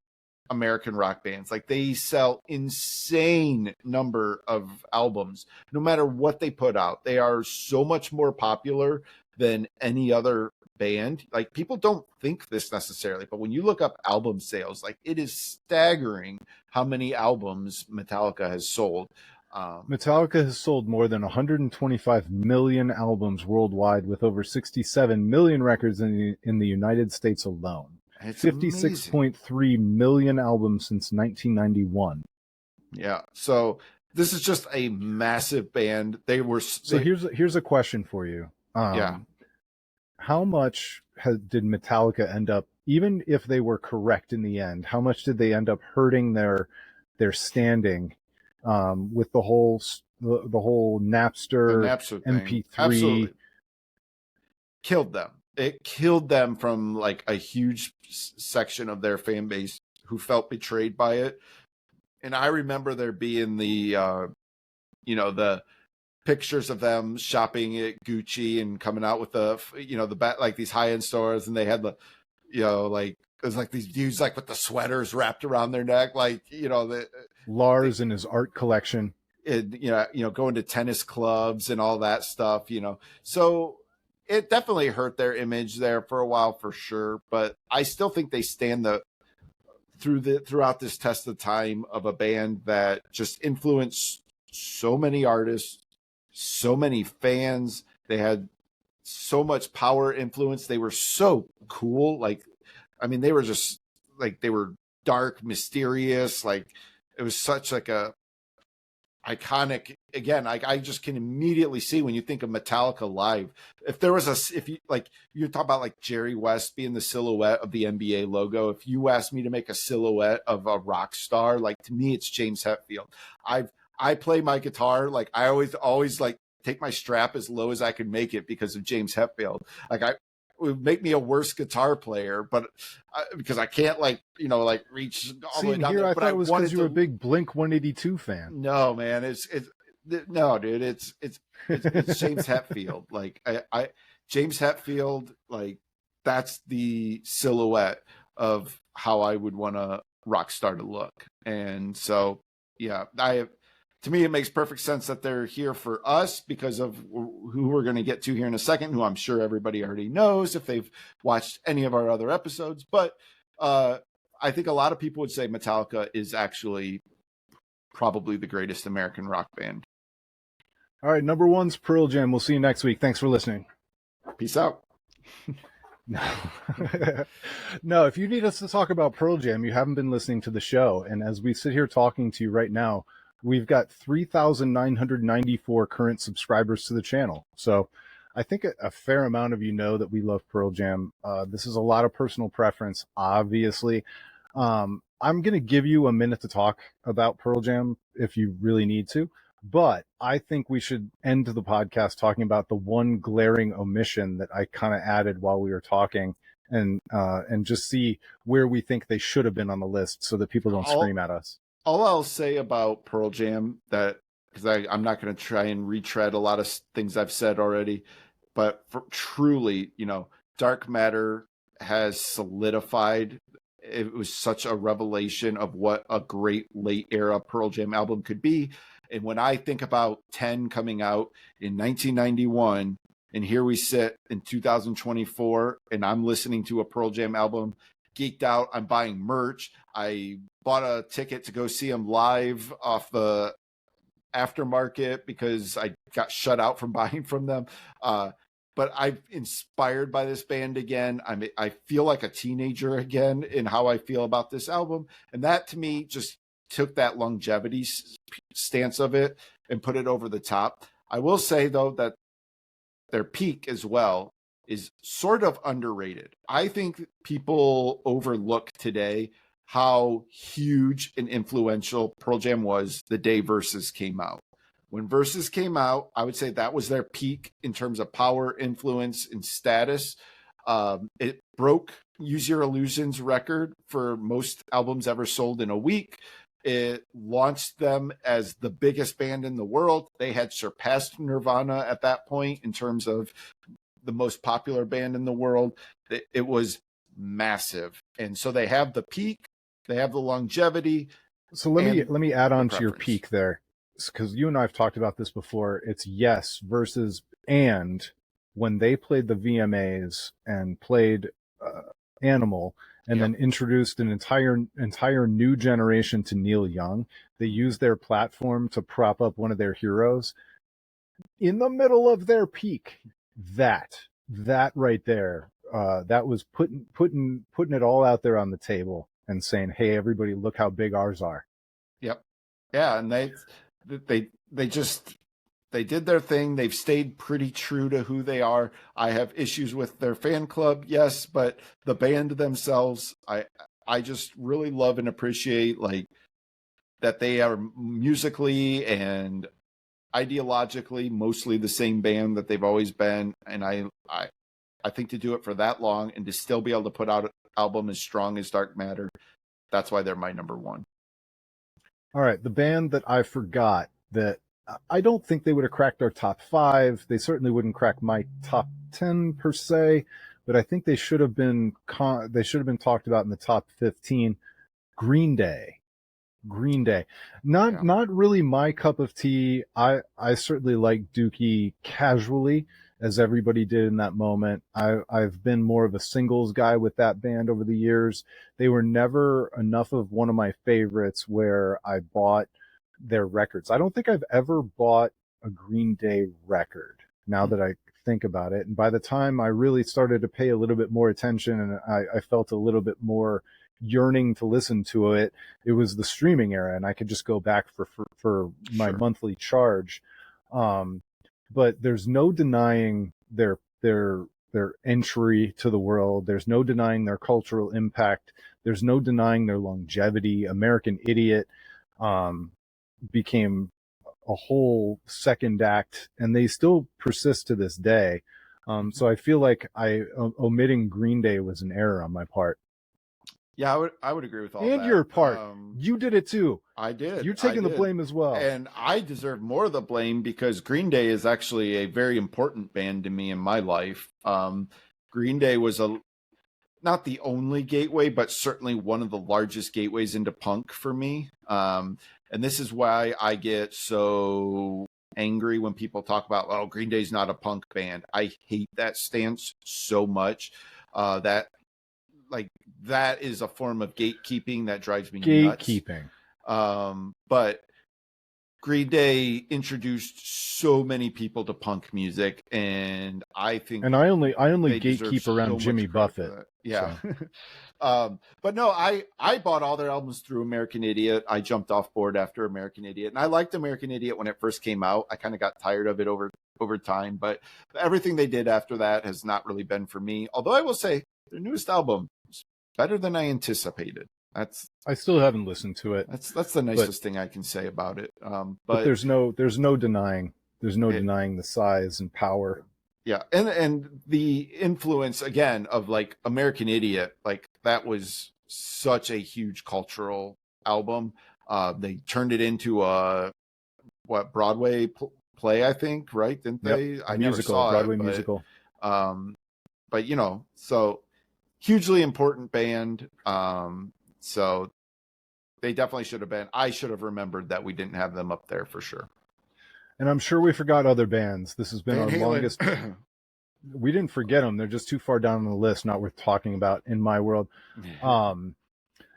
American rock bands. Like, they sell insane number of albums no matter what they put out. They are so much more popular than any other band. Like, people don't think this necessarily, but when you look up album sales, like, it is staggering how many albums Metallica has sold. Metallica has sold more than 125 million albums worldwide, with over 67 million records in the United States alone. 56.3 million albums since 1991. Yeah, so this is just a massive band. Here's a question for you. How much did Metallica end up, even if they were correct in the end, how much did they end up hurting their standing with the whole Napster MP3? Absolutely. Killed them. It killed them from like a huge section of their fan base who felt betrayed by it. And I remember there being the pictures of them shopping at Gucci and coming out with like these high-end stores, and they had the, like, it was like these dudes like with the sweaters wrapped around their neck, like, Lars and his art collection, and going to tennis clubs and all that stuff, so it definitely hurt their image there for a while, for sure. But I still think they stand throughout this test of time of a band that just influenced so many artists, so many fans. They had so much power, influence. They were so cool. Like, I mean, they were just like, they were dark, mysterious. Like, it was such like a iconic. Again, I just can immediately see when you think of Metallica live. If there was if you like, you talk about like Jerry West being the silhouette of the NBA logo. If you asked me to make a silhouette of a rock star, like to me, it's James Hetfield. I play my guitar like I always like take my strap as low as I can make it because of James Hetfield. Like it would make me a worse guitar player, but because I can't like reach all the way down here, there. I But thought it was because you were a to, big Blink 182 fan. no, man, it's no, dude, it's James Hetfield. Like James Hetfield, like that's the silhouette of how I would want a rock star to look. And so, yeah, to me, it makes perfect sense that they're here for us because of who we're going to get to here in a second, who I'm sure everybody already knows if they've watched any of our other episodes. But I think a lot of people would say Metallica is actually probably the greatest American rock band. All right, number one's Pearl Jam. We'll see you next week. Thanks for listening. Peace out. No, if you need us to talk about Pearl Jam, you haven't been listening to the show. And as we sit here talking to you right now, we've got 3,994 current subscribers to the channel. So I think a fair amount of you know that we love Pearl Jam. This is a lot of personal preference, obviously. I'm going to give you a minute to talk about Pearl Jam if you really need to. But I think we should end the podcast talking about the one glaring omission that I kind of added while we were talking, and just see where we think they should have been on the list so that people don't scream at us. All I'll say about Pearl Jam, that because I'm not going to try and retread a lot of things I've said already, but truly, Dark Matter has solidified. It was such a revelation of what a great late era Pearl Jam album could be. And when I think about 10 coming out in 1991, and here we sit in 2024, and I'm listening to a Pearl Jam album, geeked out, I'm buying merch. I bought a ticket to go see them live off the aftermarket because I got shut out from buying from them. But I'm inspired by this band again. I feel like a teenager again in how I feel about this album. And that to me just took that longevity stance of it and put it over the top. I will say, though, that their peak as well is sort of underrated. I think people overlook today how huge and influential Pearl Jam was the day Versus came out. When Versus came out, I would say that was their peak in terms of power, influence, and status. It broke Use Your Illusion's record for most albums ever sold in a week. It launched them as the biggest band in the world. They had surpassed Nirvana at that point in terms of the most popular band in the world. It was massive. And so they have the peak, they have the longevity. So let me add on to your peak there, because you and I have talked about this before. It's Yes versus and when they played the VMAs and played Animal, and then introduced an entire new generation to Neil Young. They used their platform to prop up one of their heroes in the middle of their peak. That right there, that was putting it all out there on the table and saying, "Hey, everybody, look how big ours are." Yep. Yeah, and they did their thing. They've stayed pretty true to who they are. I have issues with their fan club, yes, but the band themselves, I just really love and appreciate like that they are musically and ideologically mostly the same band that they've always been. And I think to do it for that long and to still be able to put out an album as strong as Dark Matter, that's why they're my number one. All right, the band that I forgot that I don't think they would have cracked our top 5. They certainly wouldn't crack my top 10 per se, but I think they should have been talked about in the top 15. Green Day. Not really my cup of tea. I certainly like Dookie casually, as everybody did in that moment. I've been more of a singles guy with that band over the years. They were never enough of one of my favorites where I bought their records. I don't think I've ever bought a Green Day record, now that I think about it. And by the time I really started to pay a little bit more attention and I felt a little bit more yearning to listen to it, it was the streaming era, and I could just go back for my Sure. monthly charge. But there's no denying their entry to the world. There's no denying their cultural impact. There's no denying their longevity. American Idiot became a whole second act, and they still persist to this day. So I feel like omitting Green Day was an error on my part. Yeah, I would agree with all that. And your part. You did it too. I did. You're taking the blame as well. And I deserve more of the blame because Green Day is actually a very important band to me in my life. Green Day was not the only gateway, but certainly one of the largest gateways into punk for me. And this is why I get so angry when people talk about, oh, Green Day's not a punk band. I hate that stance so much. That is a form of gatekeeping that drives me nuts. Gatekeeping. But Green Day introduced so many people to punk music, and I think, and I only gatekeep around Jimmy Buffett. Yeah. So. But no, I bought all their albums through American Idiot. I jumped off board after American Idiot, and I liked American Idiot when it first came out. I kind of got tired of it over time, but everything they did after that has not really been for me. Although I will say their newest album is better than I anticipated. I still haven't listened to it. That's the nicest thing I can say about it. But there's no denying the size and power. Yeah, and the influence again of like American Idiot, like that was such a huge cultural album. They turned it into a Broadway play, I think, right? Didn't they? Yep. I never saw Broadway it, but, musical. But so hugely important band. So they definitely should have been. I should have remembered that we didn't have them up there for sure. And I'm sure we forgot other bands. This has been Van our Halen. longest. We didn't forget them. They're just too far down on the list, not worth talking about in my world. No.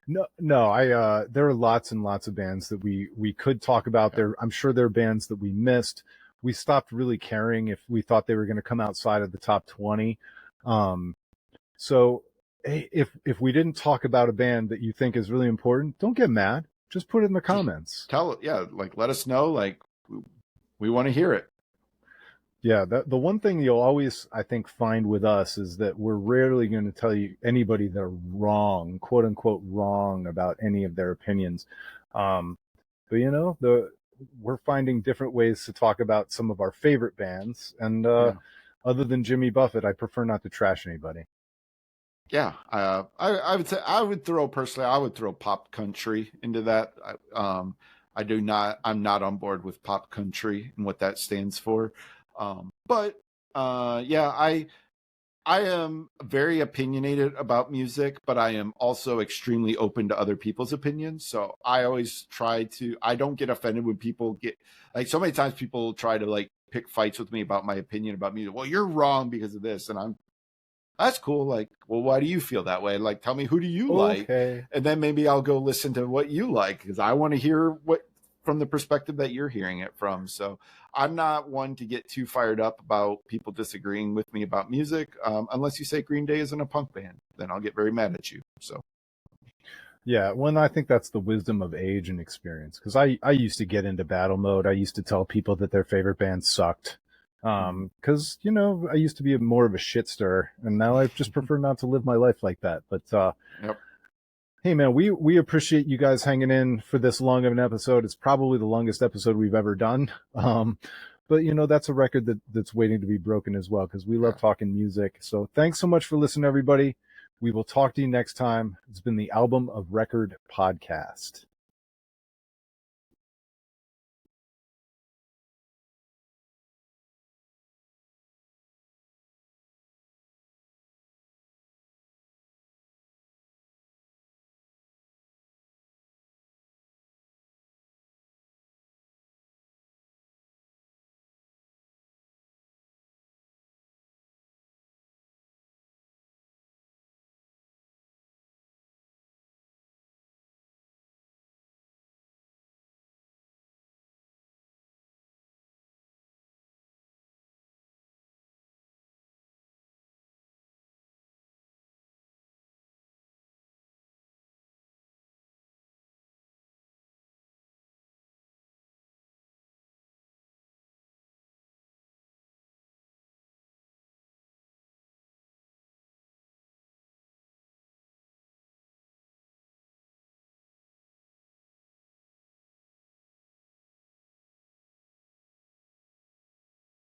There are lots and lots of bands that we could talk about. Yeah. I'm sure there are bands that we missed. We stopped really caring if we thought they were going to come outside of the top 20. So if we didn't talk about a band that you think is really important, don't get mad. Just put it in the comments. Let us know. Like, we want to hear it. Yeah, the one thing you'll always, I think, find with us is that we're rarely going to tell you anybody they're wrong, quote unquote, wrong about any of their opinions. But we're finding different ways to talk about some of our favorite bands. And other than Jimmy Buffett, I prefer not to trash anybody. Yeah, I would say I would throw pop country into that. I'm not on board with pop country and what that stands for. But I am very opinionated about music, but I am also extremely open to other people's opinions. So I always I don't get offended when people get, like, so many times people try to like pick fights with me about my opinion about music. Well, you're wrong because of this. And that's cool. Like, well, why do you feel that way? Like, tell me, who do you like? And then maybe I'll go listen to what you like, because I want to hear what from the perspective that you're hearing it from. So I'm not one to get too fired up about people disagreeing with me about music. Unless you say Green Day isn't a punk band, then I'll get very mad at you. So. Yeah, well, I think that's the wisdom of age and experience. Because I used to get into battle mode. I used to tell people that their favorite band sucked. Because, I used to be more of a shit stirrer, and now I just prefer not to live my life like that. But, yep. Hey, man, we appreciate you guys hanging in for this long of an episode. It's probably the longest episode we've ever done. But, that's a record that's waiting to be broken as well, because we love talking music. So thanks so much for listening, everybody. We will talk to you next time. It's been the Album of Record podcast.